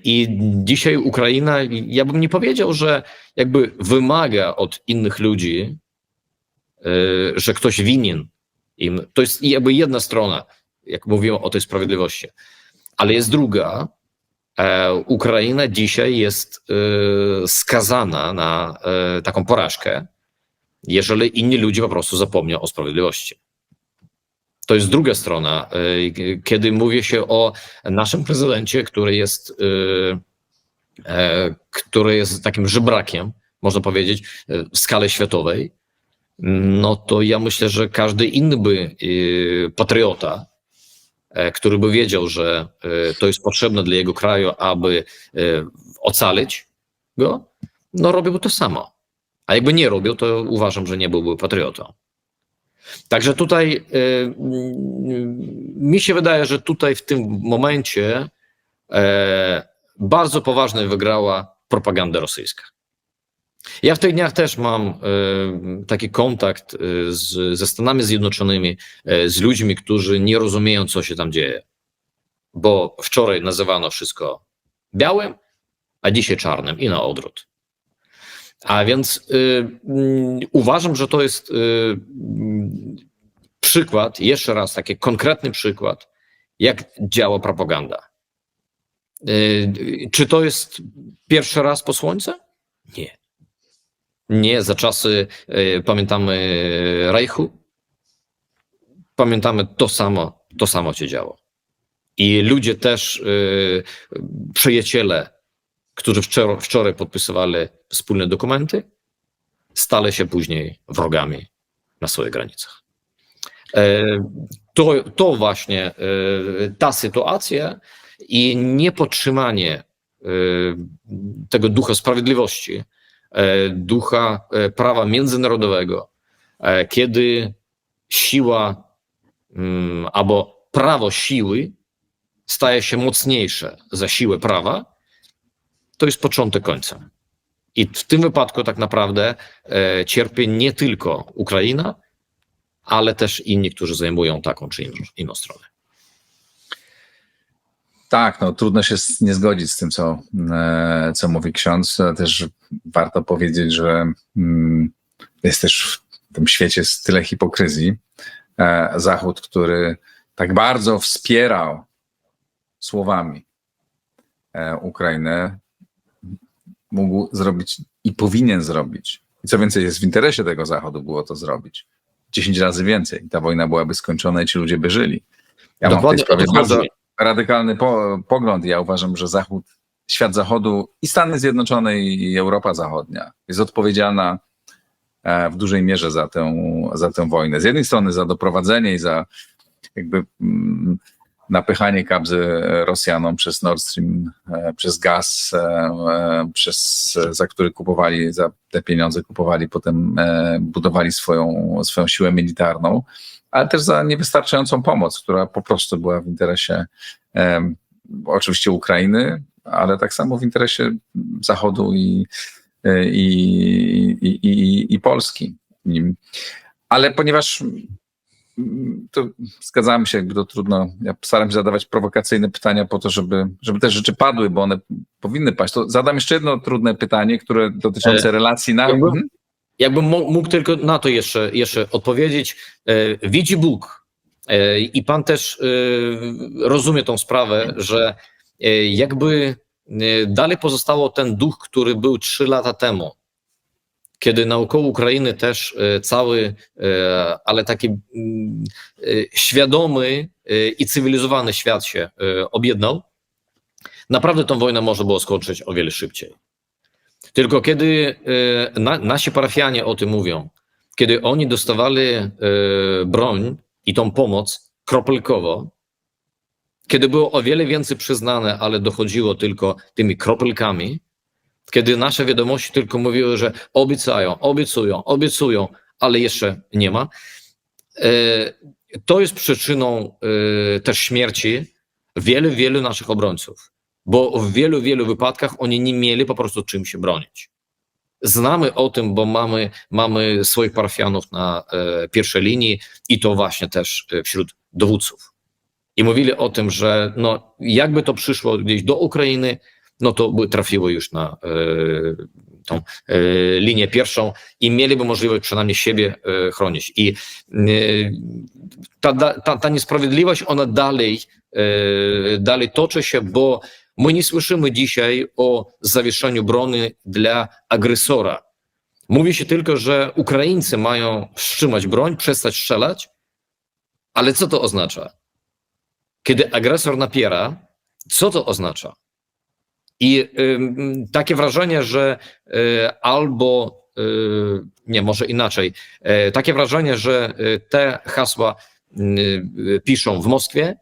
Speaker 4: I dzisiaj Ukraina, ja bym nie powiedział, że jakby wymaga od innych ludzi, że ktoś winien im. To jest jakby jedna strona, jak mówiłem o tej sprawiedliwości. Ale jest druga. Ukraina dzisiaj jest skazana na taką porażkę, jeżeli inni ludzie po prostu zapomnią o sprawiedliwości. To jest druga strona, kiedy mówi się o naszym prezydencie, który jest takim żebrakiem, można powiedzieć, w skali światowej, no to ja myślę, że każdy inny by patriota, który by wiedział, że to jest potrzebne dla jego kraju, aby ocalić go, no robiłby to samo. A jakby nie robił, to uważam, że nie byłby patriotą. Także tutaj mi się wydaje, że tutaj w tym momencie bardzo poważnie wygrała propaganda rosyjska. Ja w tych dniach też mam taki kontakt ze Stanami Zjednoczonymi, z ludźmi, którzy nie rozumieją, co się tam dzieje. Bo wczoraj nazywano wszystko białym, a dzisiaj czarnym i na odwrót. A więc uważam, że to jest przykład, jeszcze raz taki konkretny przykład, jak działa propaganda. Czy to jest pierwszy raz po słońcu? Nie. Nie, za czasy, pamiętamy Reichu, pamiętamy to samo się działo. I ludzie też, przyjaciele, którzy wczoraj podpisywali wspólne dokumenty, stali się później wrogami na swoich granicach. To właśnie ta sytuacja i niepodtrzymanie tego ducha sprawiedliwości, ducha prawa międzynarodowego, kiedy siła albo prawo siły staje się mocniejsze za siłę prawa, to jest początek końca. I w tym wypadku tak naprawdę cierpi nie tylko Ukraina, ale też inni, którzy zajmują taką czy inną stronę.
Speaker 1: Tak, no trudno się nie zgodzić z tym, co mówi ksiądz. Też warto powiedzieć, że jest też w tym świecie tyle hipokryzji. Zachód, który tak bardzo wspierał słowami Ukrainę, mógł zrobić i powinien zrobić. I co więcej, jest w interesie tego Zachodu było to zrobić. 10 razy więcej. Ta wojna byłaby skończona i ci ludzie by żyli. Ja mam w tej sprawie bardzo radykalny pogląd. Ja uważam, że Zachód, świat Zachodu i Stany Zjednoczone i Europa Zachodnia jest odpowiedzialna w dużej mierze za tę wojnę. Z jednej strony za doprowadzenie i za jakby napychanie kabzy Rosjanom przez Nord Stream, przez gaz, za który kupowali, za te pieniądze kupowali, potem budowali swoją siłę militarną, ale też za niewystarczającą pomoc, która po prostu była w interesie oczywiście Ukrainy, ale tak samo w interesie Zachodu i Polski. Ale ponieważ to zgadzamy się, jakby to trudno. Ja staram się zadawać prowokacyjne pytania po to, żeby te rzeczy padły, bo one powinny paść. To zadam jeszcze jedno trudne pytanie, które dotyczące relacji na...
Speaker 4: Jakbym mógł tylko na to jeszcze odpowiedzieć. Widzi Bóg i pan też rozumie tą sprawę, że jakby dalej pozostało ten duch, który był 3 lata temu, kiedy naokoło Ukrainy też cały, ale taki świadomy i cywilizowany świat się objednał, naprawdę tą wojnę można było skończyć o wiele szybciej. Tylko kiedy nasi parafianie o tym mówią, kiedy oni dostawali broń i tą pomoc kropelkowo, kiedy było o wiele więcej przyznane, ale dochodziło tylko tymi kropelkami, kiedy nasze wiadomości tylko mówiły, że obiecają, obiecują, ale jeszcze nie ma, to jest przyczyną też śmierci wielu naszych obrońców, bo w wielu wypadkach oni nie mieli po prostu czym się bronić. Znamy o tym, bo mamy swoich parafianów na pierwszej linii i to właśnie też wśród dowódców. I mówili o tym, że no, jakby to przyszło gdzieś do Ukrainy, no to by trafiło już na tą linię pierwszą i mieliby możliwość przynajmniej siebie chronić. I ta niesprawiedliwość, ona dalej toczy się, bo my nie słyszymy dzisiaj o zawieszeniu broni dla agresora. Mówi się tylko, że Ukraińcy mają wstrzymać broń, przestać strzelać, ale co to oznacza? Kiedy agresor napiera, co to oznacza? I takie wrażenie, że może inaczej, takie wrażenie, że te hasła piszą w Moskwie,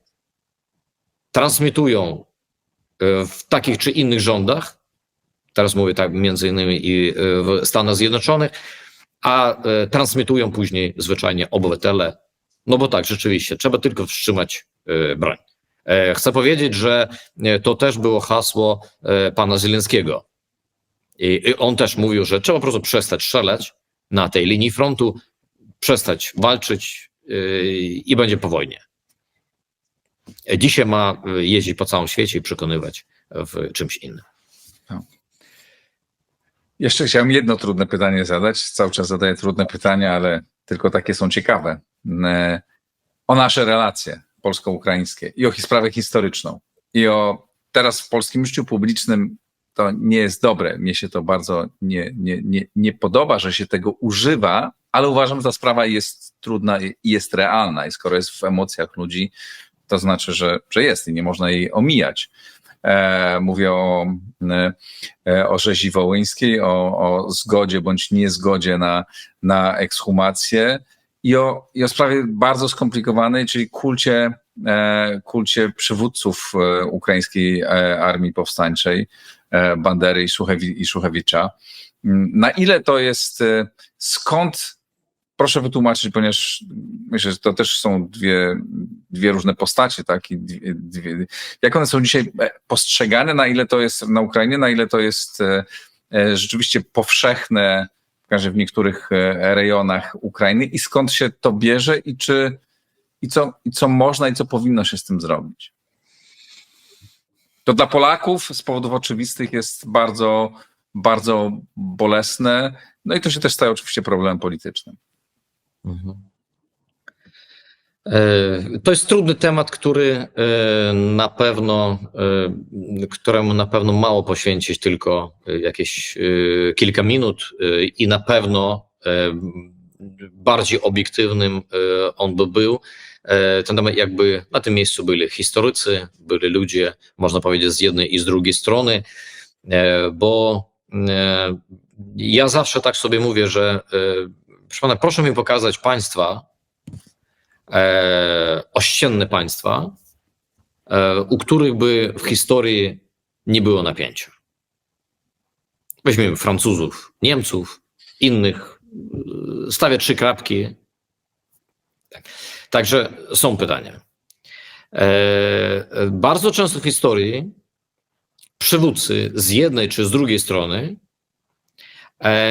Speaker 4: transmitują w takich czy innych rządach, teraz mówię tak między innymi i w Stanach Zjednoczonych, a transmitują później zwyczajnie obywatele, no bo tak, rzeczywiście, trzeba tylko wstrzymać broń. Chcę powiedzieć, że to też było hasło pana Zelenskiego. I on też mówił, że trzeba po prostu przestać strzelać na tej linii frontu, przestać walczyć i będzie po wojnie. Dzisiaj ma jeździć po całym świecie i przekonywać w czymś innym.
Speaker 1: No. Jeszcze chciałem jedno trudne pytanie zadać. Cały czas zadaję trudne pytania, ale tylko takie są ciekawe. O nasze relacje polsko-ukraińskie i o sprawę historyczną. I o teraz w polskim życiu publicznym to nie jest dobre. Mnie się to bardzo nie podoba, że się tego używa, ale uważam, że ta sprawa jest trudna i jest realna. I skoro jest w emocjach ludzi, to znaczy, że jest i nie można jej omijać. Mówię o rzezi wołyńskiej, o zgodzie bądź niezgodzie na ekshumację i o sprawie bardzo skomplikowanej, czyli kulcie przywódców ukraińskiej armii powstańczej, Bandery i Szuchewicza. Na ile to jest, skąd, proszę wytłumaczyć, ponieważ myślę, że to też są dwie różne postacie, tak? Jak one są dzisiaj postrzegane, na ile to jest na Ukrainie, na ile to jest rzeczywiście powszechne, w niektórych rejonach Ukrainy i skąd się to bierze i co można i co powinno się z tym zrobić? To dla Polaków z powodów oczywistych jest bardzo, bardzo bolesne, no i to się też staje oczywiście problemem politycznym.
Speaker 4: To jest trudny temat, któremu na pewno mało poświęcić tylko jakieś kilka minut i na pewno bardziej obiektywnym on by był. Jakby na tym miejscu byli historycy, byli ludzie, można powiedzieć, z jednej i z drugiej strony, bo ja zawsze tak sobie mówię, że proszę mi pokazać państwa, ościenne państwa, u których by w historii nie było napięcia. Weźmiemy Francuzów, Niemców, innych, stawię 3 kropki. Także są pytania. Bardzo często w historii przywódcy z jednej czy z drugiej strony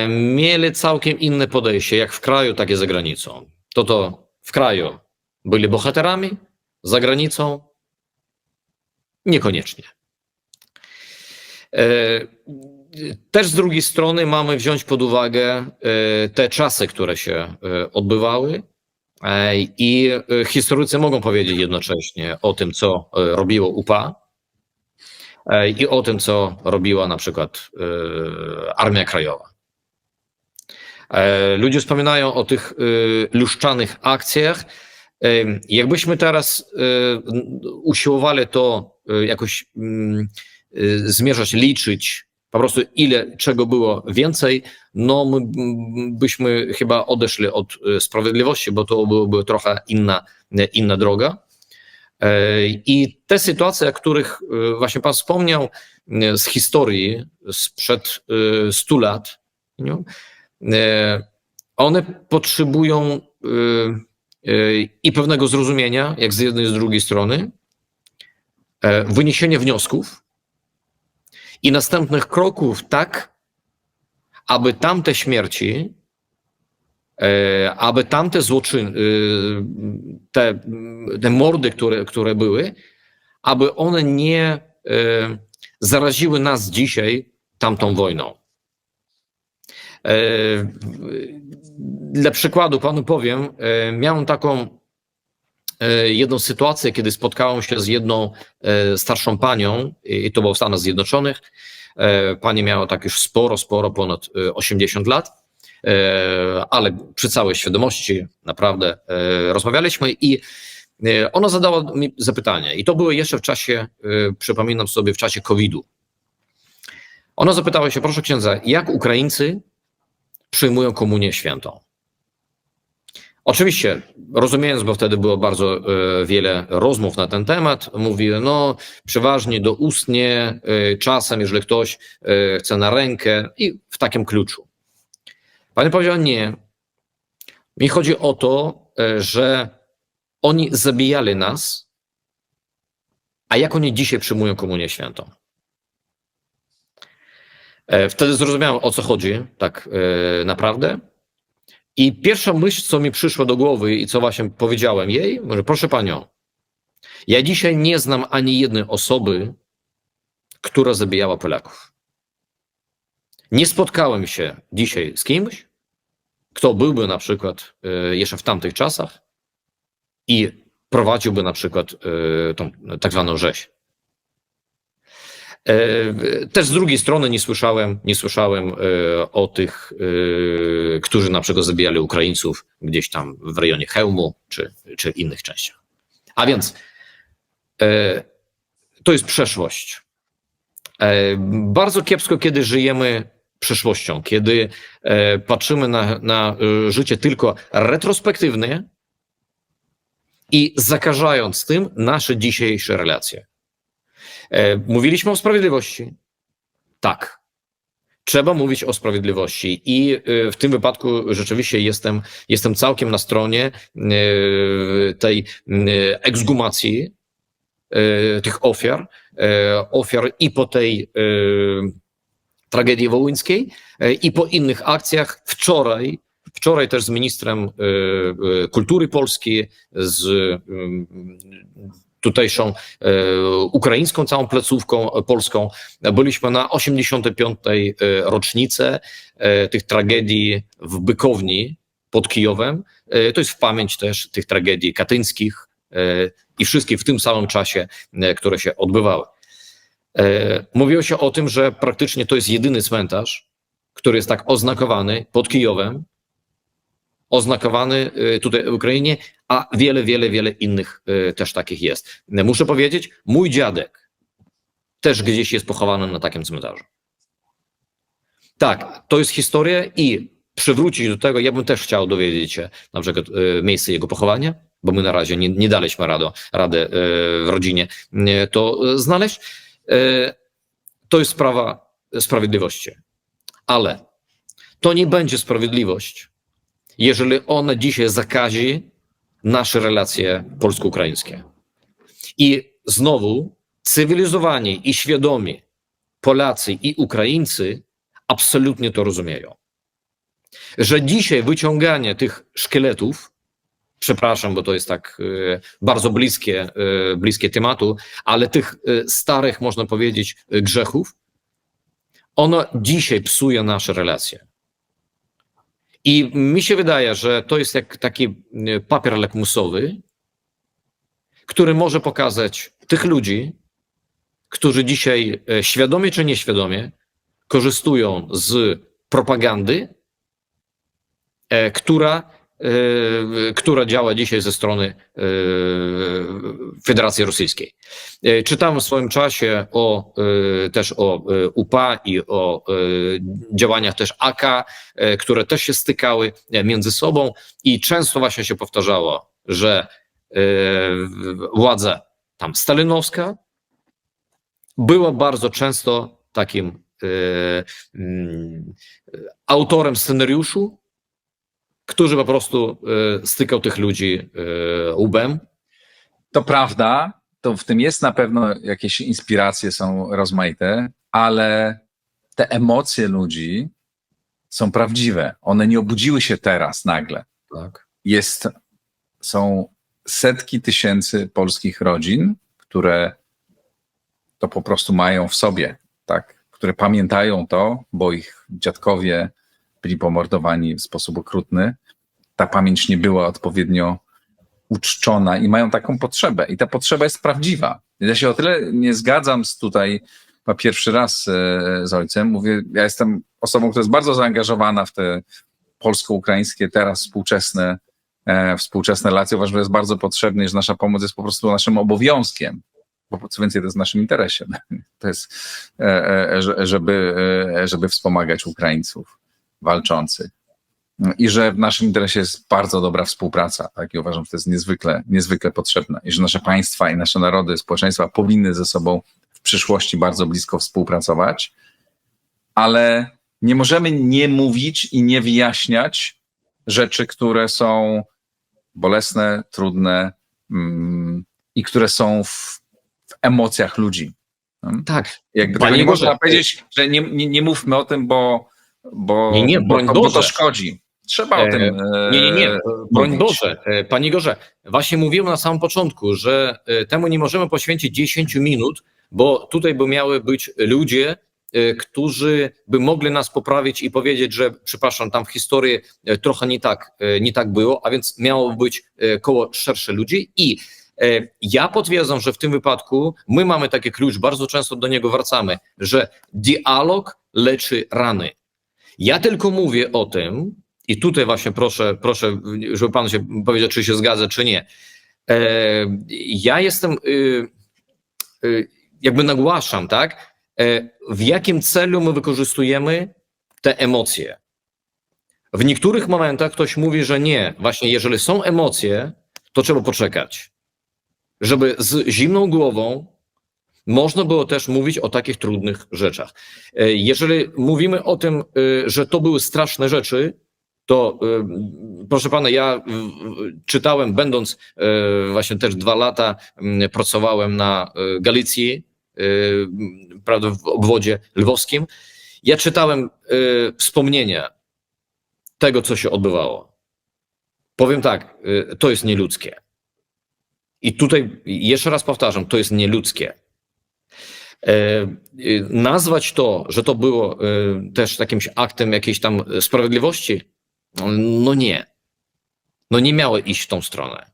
Speaker 4: mieli całkiem inne podejście, jak w kraju, tak i za granicą. To w kraju byli bohaterami, za granicą niekoniecznie. też z drugiej strony mamy wziąć pod uwagę te czasy, które się odbywały i historycy mogą powiedzieć jednocześnie o tym, co robiło UPA i o tym, co robiła na przykład Armia Krajowa. Ludzie wspominają o tych luszczanych akcjach. Jakbyśmy teraz usiłowali to jakoś zmierzać, liczyć, po prostu ile czego było więcej, no my byśmy chyba odeszli od sprawiedliwości, bo to byłoby trochę inna droga. I te sytuacje, o których właśnie pan wspomniał z historii sprzed 100 lat, one potrzebują i pewnego zrozumienia, jak z jednej i z drugiej strony, wyniesienia wniosków i następnych kroków tak, aby tamte śmierci, aby tamte złoczyny, te mordy, które były, aby one nie zaraziły nas dzisiaj tamtą wojną. Dla przykładu panu powiem, miałem taką jedną sytuację, kiedy spotkałem się z jedną starszą panią, i to było w Stanach Zjednoczonych. Pani miała tak już sporo, ponad 80 lat, ale przy całej świadomości naprawdę rozmawialiśmy i ona zadała mi zapytanie i to było jeszcze w czasie, przypominam sobie, w czasie COVID-u. Ona zapytała się, proszę księdza, jak Ukraińcy przyjmują komunię świętą? Oczywiście, rozumiejąc, bo wtedy było bardzo wiele rozmów na ten temat, mówi, no przeważnie doustnie, czasem, jeżeli ktoś chce na rękę i w takim kluczu. Pani powiedziała, nie. Mi chodzi o to, że oni zabijali nas, a jak oni dzisiaj przyjmują komunię świętą? Wtedy zrozumiałem, o co chodzi tak naprawdę. I pierwsza myśl, co mi przyszła do głowy i co właśnie powiedziałem jej, może proszę panią, ja dzisiaj nie znam ani jednej osoby, która zabijała Polaków. Nie spotkałem się dzisiaj z kimś, kto byłby na przykład jeszcze w tamtych czasach i prowadziłby na przykład tą tak zwaną rzeź. Też z drugiej strony nie słyszałem o tych, którzy na przykład zabijali Ukraińców gdzieś tam w rejonie Chełmu czy innych częściach. A więc to jest przeszłość. Bardzo kiepsko, kiedy żyjemy przeszłością, kiedy patrzymy na życie tylko retrospektywnie i zakażając tym nasze dzisiejsze relacje. Mówiliśmy o sprawiedliwości. Tak. Trzeba mówić o sprawiedliwości i w tym wypadku rzeczywiście jestem całkiem na stronie tej ekshumacji tych ofiar i po tej tragedii wołyńskiej i po innych akcjach. Wczoraj też z ministrem kultury polskiej, z tutejszą ukraińską całą placówką polską. Byliśmy na 85. rocznicę tych tragedii w Bykowni pod Kijowem. To jest w pamięć też tych tragedii katyńskich i wszystkich w tym samym czasie, które się odbywały. Mówiło się o tym, że praktycznie to jest jedyny cmentarz, który jest tak oznakowany pod Kijowem, oznakowany tutaj w Ukrainie, a wiele innych też takich jest. Muszę powiedzieć, mój dziadek też gdzieś jest pochowany na takim cmentarzu. Tak, to jest historia i przywrócić do tego, ja bym też chciał dowiedzieć się na przykład miejsce jego pochowania, bo my na razie nie daliśmy radę w rodzinie to znaleźć. To jest sprawa sprawiedliwości. Ale to nie będzie sprawiedliwość, jeżeli ona dzisiaj zakazi nasze relacje polsko-ukraińskie. I znowu cywilizowani i świadomi Polacy i Ukraińcy absolutnie to rozumieją. Że dzisiaj wyciąganie tych szkieletów, przepraszam, bo to jest tak bardzo bliskie tematu, ale tych starych, można powiedzieć, grzechów, ono dzisiaj psuje nasze relacje. I mi się wydaje, że to jest jak taki papier lakmusowy, który może pokazać tych ludzi, którzy dzisiaj świadomie czy nieświadomie korzystują z propagandy, która działa dzisiaj ze strony Federacji Rosyjskiej. Czytałem w swoim czasie też o UPA i o działaniach też AK, które też się stykały między sobą i często właśnie się powtarzało, że władza tam stalinowska była bardzo często takim autorem scenariuszu, który po prostu stykał tych ludzi łbem.
Speaker 1: To prawda, to w tym jest na pewno jakieś inspiracje, są rozmaite, ale te emocje ludzi są prawdziwe. One nie obudziły się teraz nagle.
Speaker 4: Tak.
Speaker 1: Są setki tysięcy polskich rodzin, które to po prostu mają w sobie, tak? Które pamiętają to, bo ich dziadkowie byli pomordowani w sposób okrutny. Ta pamięć nie była odpowiednio uczczona i mają taką potrzebę. I ta potrzeba jest prawdziwa. Ja się o tyle nie zgadzam tutaj, chyba pierwszy raz z ojcem, mówię, ja jestem osobą, która jest bardzo zaangażowana w te polsko-ukraińskie, teraz współczesne relacje. Uważam, że jest bardzo potrzebne i że nasza pomoc jest po prostu naszym obowiązkiem, bo co więcej, to jest w naszym interesie. To jest, żeby wspomagać Ukraińców walczących. I że w naszym interesie jest bardzo dobra współpraca. Tak? I uważam, że to jest niezwykle potrzebne. I że nasze państwa i nasze narody, społeczeństwa powinny ze sobą w przyszłości bardzo blisko współpracować, ale nie możemy nie mówić i nie wyjaśniać rzeczy, które są bolesne, trudne i które są w emocjach ludzi.
Speaker 4: Tak.
Speaker 1: Jakby tego nie można powiedzieć, że nie mówmy o tym, bo to szkodzi. Trzeba o tym.
Speaker 4: Nie. Broń Boże. Panie Igorze, właśnie mówiłem na samym początku, że temu nie możemy poświęcić 10 minut, bo tutaj by miały być ludzie, którzy by mogli nas poprawić i powiedzieć, że przepraszam, tam w historii trochę nie tak było, a więc miało być koło szersze ludzi i ja potwierdzam, że w tym wypadku my mamy taki klucz, bardzo często do niego wracamy, że dialog leczy rany. Ja tylko mówię o tym, i tutaj właśnie proszę, żeby pan się powiedział, czy się zgadza, czy nie. Ja jestem, jakby nagłaszam, tak, w jakim celu my wykorzystujemy te emocje. W niektórych momentach ktoś mówi, że nie, właśnie jeżeli są emocje, to trzeba poczekać. Żeby z zimną głową można było też mówić o takich trudnych rzeczach. Jeżeli mówimy o tym, że to były straszne rzeczy, to proszę pana, ja czytałem, będąc właśnie też 2 lata, pracowałem na Galicji, prawda, w obwodzie lwowskim. Ja czytałem wspomnienia tego, co się odbywało. Powiem tak, to jest nieludzkie. I tutaj jeszcze raz powtarzam, to jest nieludzkie. Nazwać to, że to było też jakimś aktem jakiejś tam sprawiedliwości, no nie. No nie miało iść w tą stronę.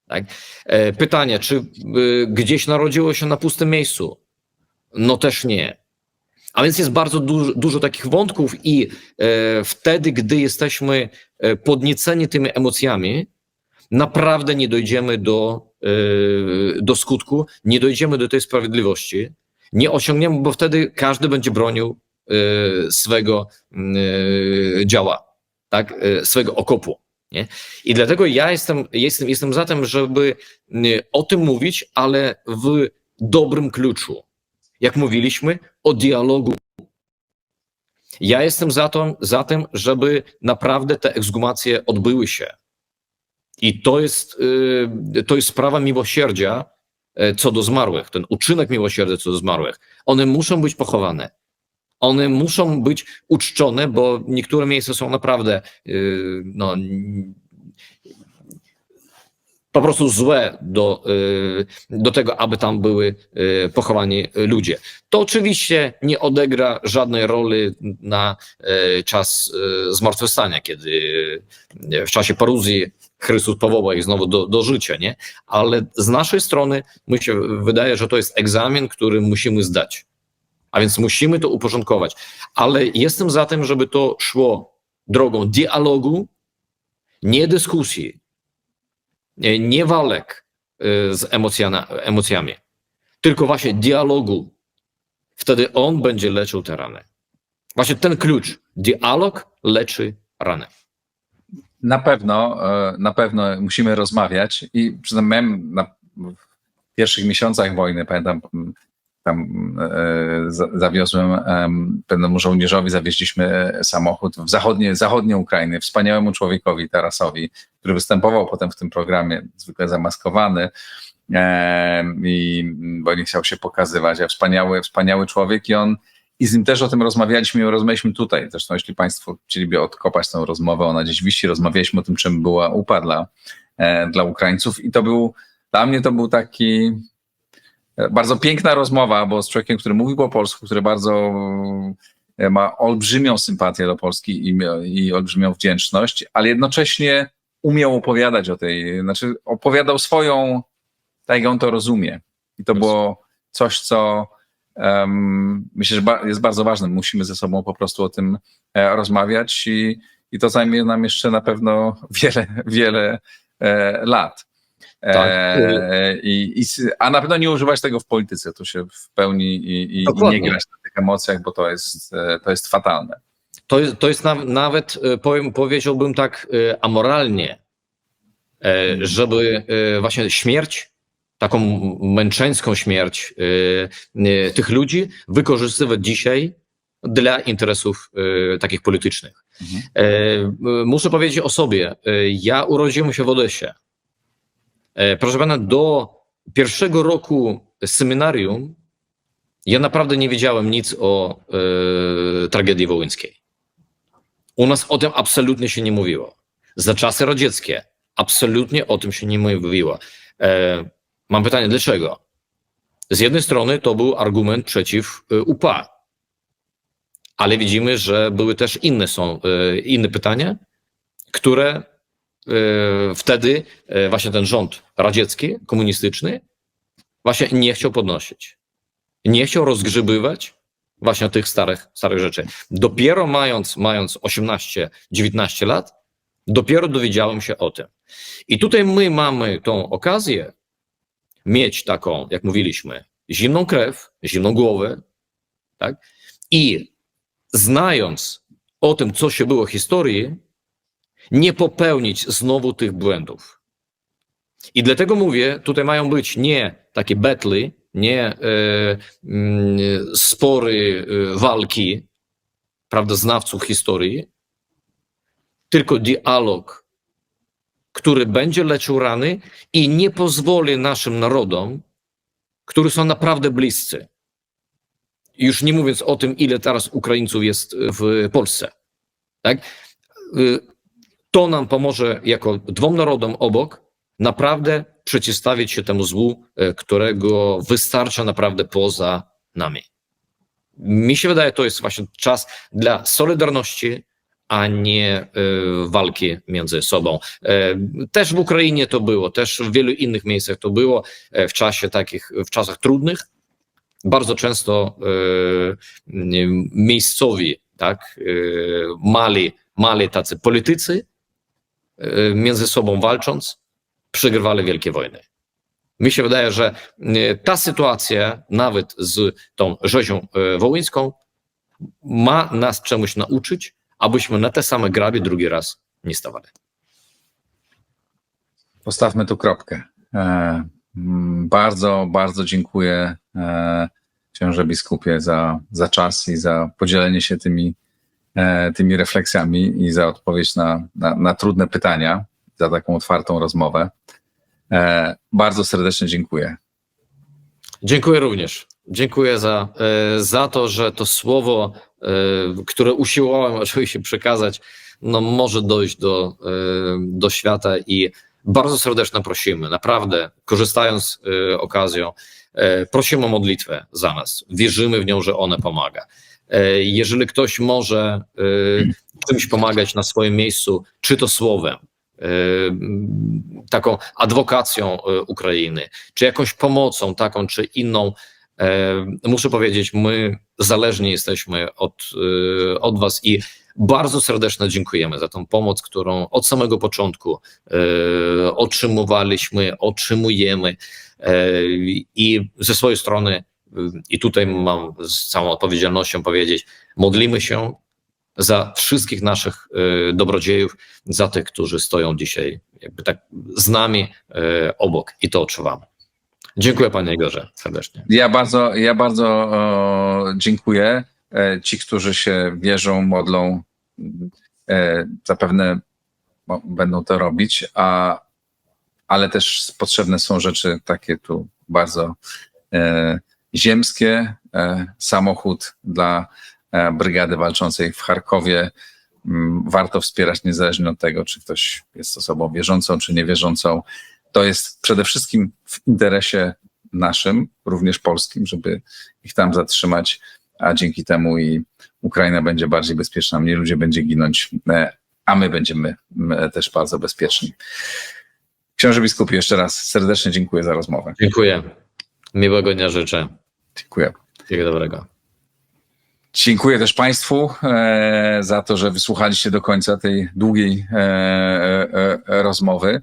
Speaker 4: Tak? Pytanie, czy gdzieś narodziło się na pustym miejscu? No też nie. A więc jest bardzo dużo takich wątków i wtedy, gdy jesteśmy podnieceni tymi emocjami, naprawdę nie dojdziemy do skutku, nie dojdziemy do tej sprawiedliwości, nie osiągniemy, bo wtedy każdy będzie bronił swego działa, tak? Swego okopu. Nie? I dlatego ja jestem za tym, żeby o tym mówić, ale w dobrym kluczu. Jak mówiliśmy, o dialogu. Ja jestem za tym, żeby naprawdę te ekshumacje odbyły się. I to jest sprawa miłosierdzia co do zmarłych, ten uczynek miłosierdzia co do zmarłych. One muszą być pochowane. One muszą być uczczone, bo niektóre miejsca są naprawdę po prostu złe do tego, aby tam były pochowani ludzie. To oczywiście nie odegra żadnej roli na czas zmartwychwstania, kiedy w czasie paruzji Chrystus powoła ich znowu do życia, nie? Ale z naszej strony mi się wydaje, że to jest egzamin, który musimy zdać. A więc musimy to uporządkować. Ale jestem za tym, żeby to szło drogą dialogu, nie dyskusji, nie walek z emocjami, tylko właśnie dialogu. Wtedy on będzie leczył te rany. Właśnie ten klucz. Dialog leczy rany.
Speaker 1: Na pewno musimy rozmawiać i przynajmniej w pierwszych miesiącach wojny, pamiętam, tam zawiozłem pewnemu żołnierzowi, zawieźliśmy samochód w zachodnią Ukrainę, wspaniałemu człowiekowi, Tarasowi, który występował potem w tym programie, zwykle zamaskowany, bo nie chciał się pokazywać, a wspaniały człowiek i z nim też o tym rozmawialiśmy tutaj. Zresztą jeśli Państwo chcieliby odkopać tę rozmowę, ona gdzieś wisi, rozmawialiśmy o tym, czym była UPA dla Ukraińców i dla mnie to był taki bardzo piękna rozmowa, bo z człowiekiem, który mówił po polsku, który bardzo ma olbrzymią sympatię do Polski i olbrzymią wdzięczność, ale jednocześnie umiał opowiadać opowiadał swoją, tak jak on to rozumie. I to było coś, co myślę, że jest bardzo ważne. Musimy ze sobą po prostu o tym rozmawiać i to zajmie nam jeszcze na pewno wiele lat.
Speaker 4: Tak.
Speaker 1: A na pewno nie używać tego w polityce, to się w pełni i nie grać na tych emocjach, bo to jest fatalne.
Speaker 4: To jest nawet, powiedziałbym tak, amoralnie, żeby właśnie śmierć, taką męczeńską śmierć tych ludzi wykorzystywać dzisiaj dla interesów takich politycznych. Muszę powiedzieć o sobie. Ja urodziłem się w Odessie. Proszę pana, do pierwszego roku seminarium ja naprawdę nie wiedziałem nic o tragedii wołyńskiej. U nas o tym absolutnie się nie mówiło. Za czasy radzieckie absolutnie o tym się nie mówiło. Mam pytanie, dlaczego? Z jednej strony to był argument przeciw UPA, ale widzimy, że były też inne pytania, które wtedy właśnie ten rząd radziecki, komunistyczny właśnie nie chciał podnosić. Nie chciał rozgrzebywać właśnie tych starych rzeczy. Dopiero mając 18-19 lat, dopiero dowiedziałem się o tym. I tutaj my mamy tą okazję mieć taką, jak mówiliśmy, zimną krew, zimną głowę, tak? I znając o tym, co się było w historii, nie popełnić znowu tych błędów. I dlatego mówię, tutaj mają być nie takie battle, nie spory, walki, prawda, znawców historii, tylko dialog, który będzie leczył rany i nie pozwoli naszym narodom, którzy są naprawdę bliscy, już nie mówiąc o tym, ile teraz Ukraińców jest w Polsce, tak? To nam pomoże jako dwom narodom obok naprawdę przeciwstawić się temu złu, którego wystarcza naprawdę poza nami. Mi się wydaje, to jest właśnie czas dla solidarności, a nie walki między sobą. Też w Ukrainie to było, też w wielu innych miejscach to było w czasach trudnych. Bardzo często miejscowi, tak, mali tacy politycy między sobą walcząc przegrywali wielkie wojny. Mi się wydaje, że ta sytuacja nawet z tą rzezią wołyńską ma nas czemuś nauczyć, abyśmy na te same grabie drugi raz nie stawali.
Speaker 1: Postawmy tu kropkę. Bardzo, bardzo dziękuję księże biskupie za czas i za podzielenie się tymi refleksjami i za odpowiedź na trudne pytania, za taką otwartą rozmowę. Bardzo serdecznie dziękuję.
Speaker 4: Dziękuję również. Dziękuję za to, że to słowo, które usiłowałem oczywiście przekazać, no może dojść do świata i bardzo serdecznie prosimy, naprawdę, korzystając z okazją, prosimy o modlitwę za nas. Wierzymy w nią, że ona pomaga. Jeżeli ktoś może czymś pomagać na swoim miejscu, czy to słowem, taką adwokacją Ukrainy, czy jakąś pomocą taką czy inną, muszę powiedzieć, my zależni jesteśmy od was i bardzo serdecznie dziękujemy za tą pomoc, którą od samego początku otrzymywaliśmy, otrzymujemy i ze swojej strony, i tutaj mam z całą odpowiedzialnością powiedzieć, modlimy się za wszystkich naszych dobrodziejów, za tych, którzy stoją dzisiaj jakby tak z nami obok i to odczuwamy. Dziękuję panie Igorze serdecznie.
Speaker 1: Ja bardzo dziękuję. Ci, którzy się wierzą, modlą, zapewne będą to robić, ale też potrzebne są rzeczy takie tu bardzo ziemskie. Samochód dla brygady walczącej w Charkowie warto wspierać niezależnie od tego, czy ktoś jest osobą wierzącą, czy niewierzącą. To jest przede wszystkim w interesie naszym, również polskim, żeby ich tam zatrzymać, a dzięki temu i Ukraina będzie bardziej bezpieczna, mniej ludzie będzie ginąć, a my będziemy też bardzo bezpieczni. Książę biskupie, jeszcze raz serdecznie dziękuję za rozmowę.
Speaker 4: Dziękuję. Miłego dnia życzę.
Speaker 1: Dziękuję.
Speaker 4: Wszystkiego dobrego.
Speaker 1: Dziękuję też Państwu za to, że wysłuchaliście do końca tej długiej rozmowy.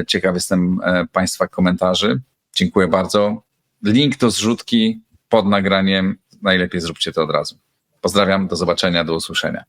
Speaker 1: Ciekaw jestem Państwa komentarzy. Dziękuję bardzo. Link do zrzutki pod nagraniem. Najlepiej zróbcie to od razu. Pozdrawiam, do zobaczenia, do usłyszenia.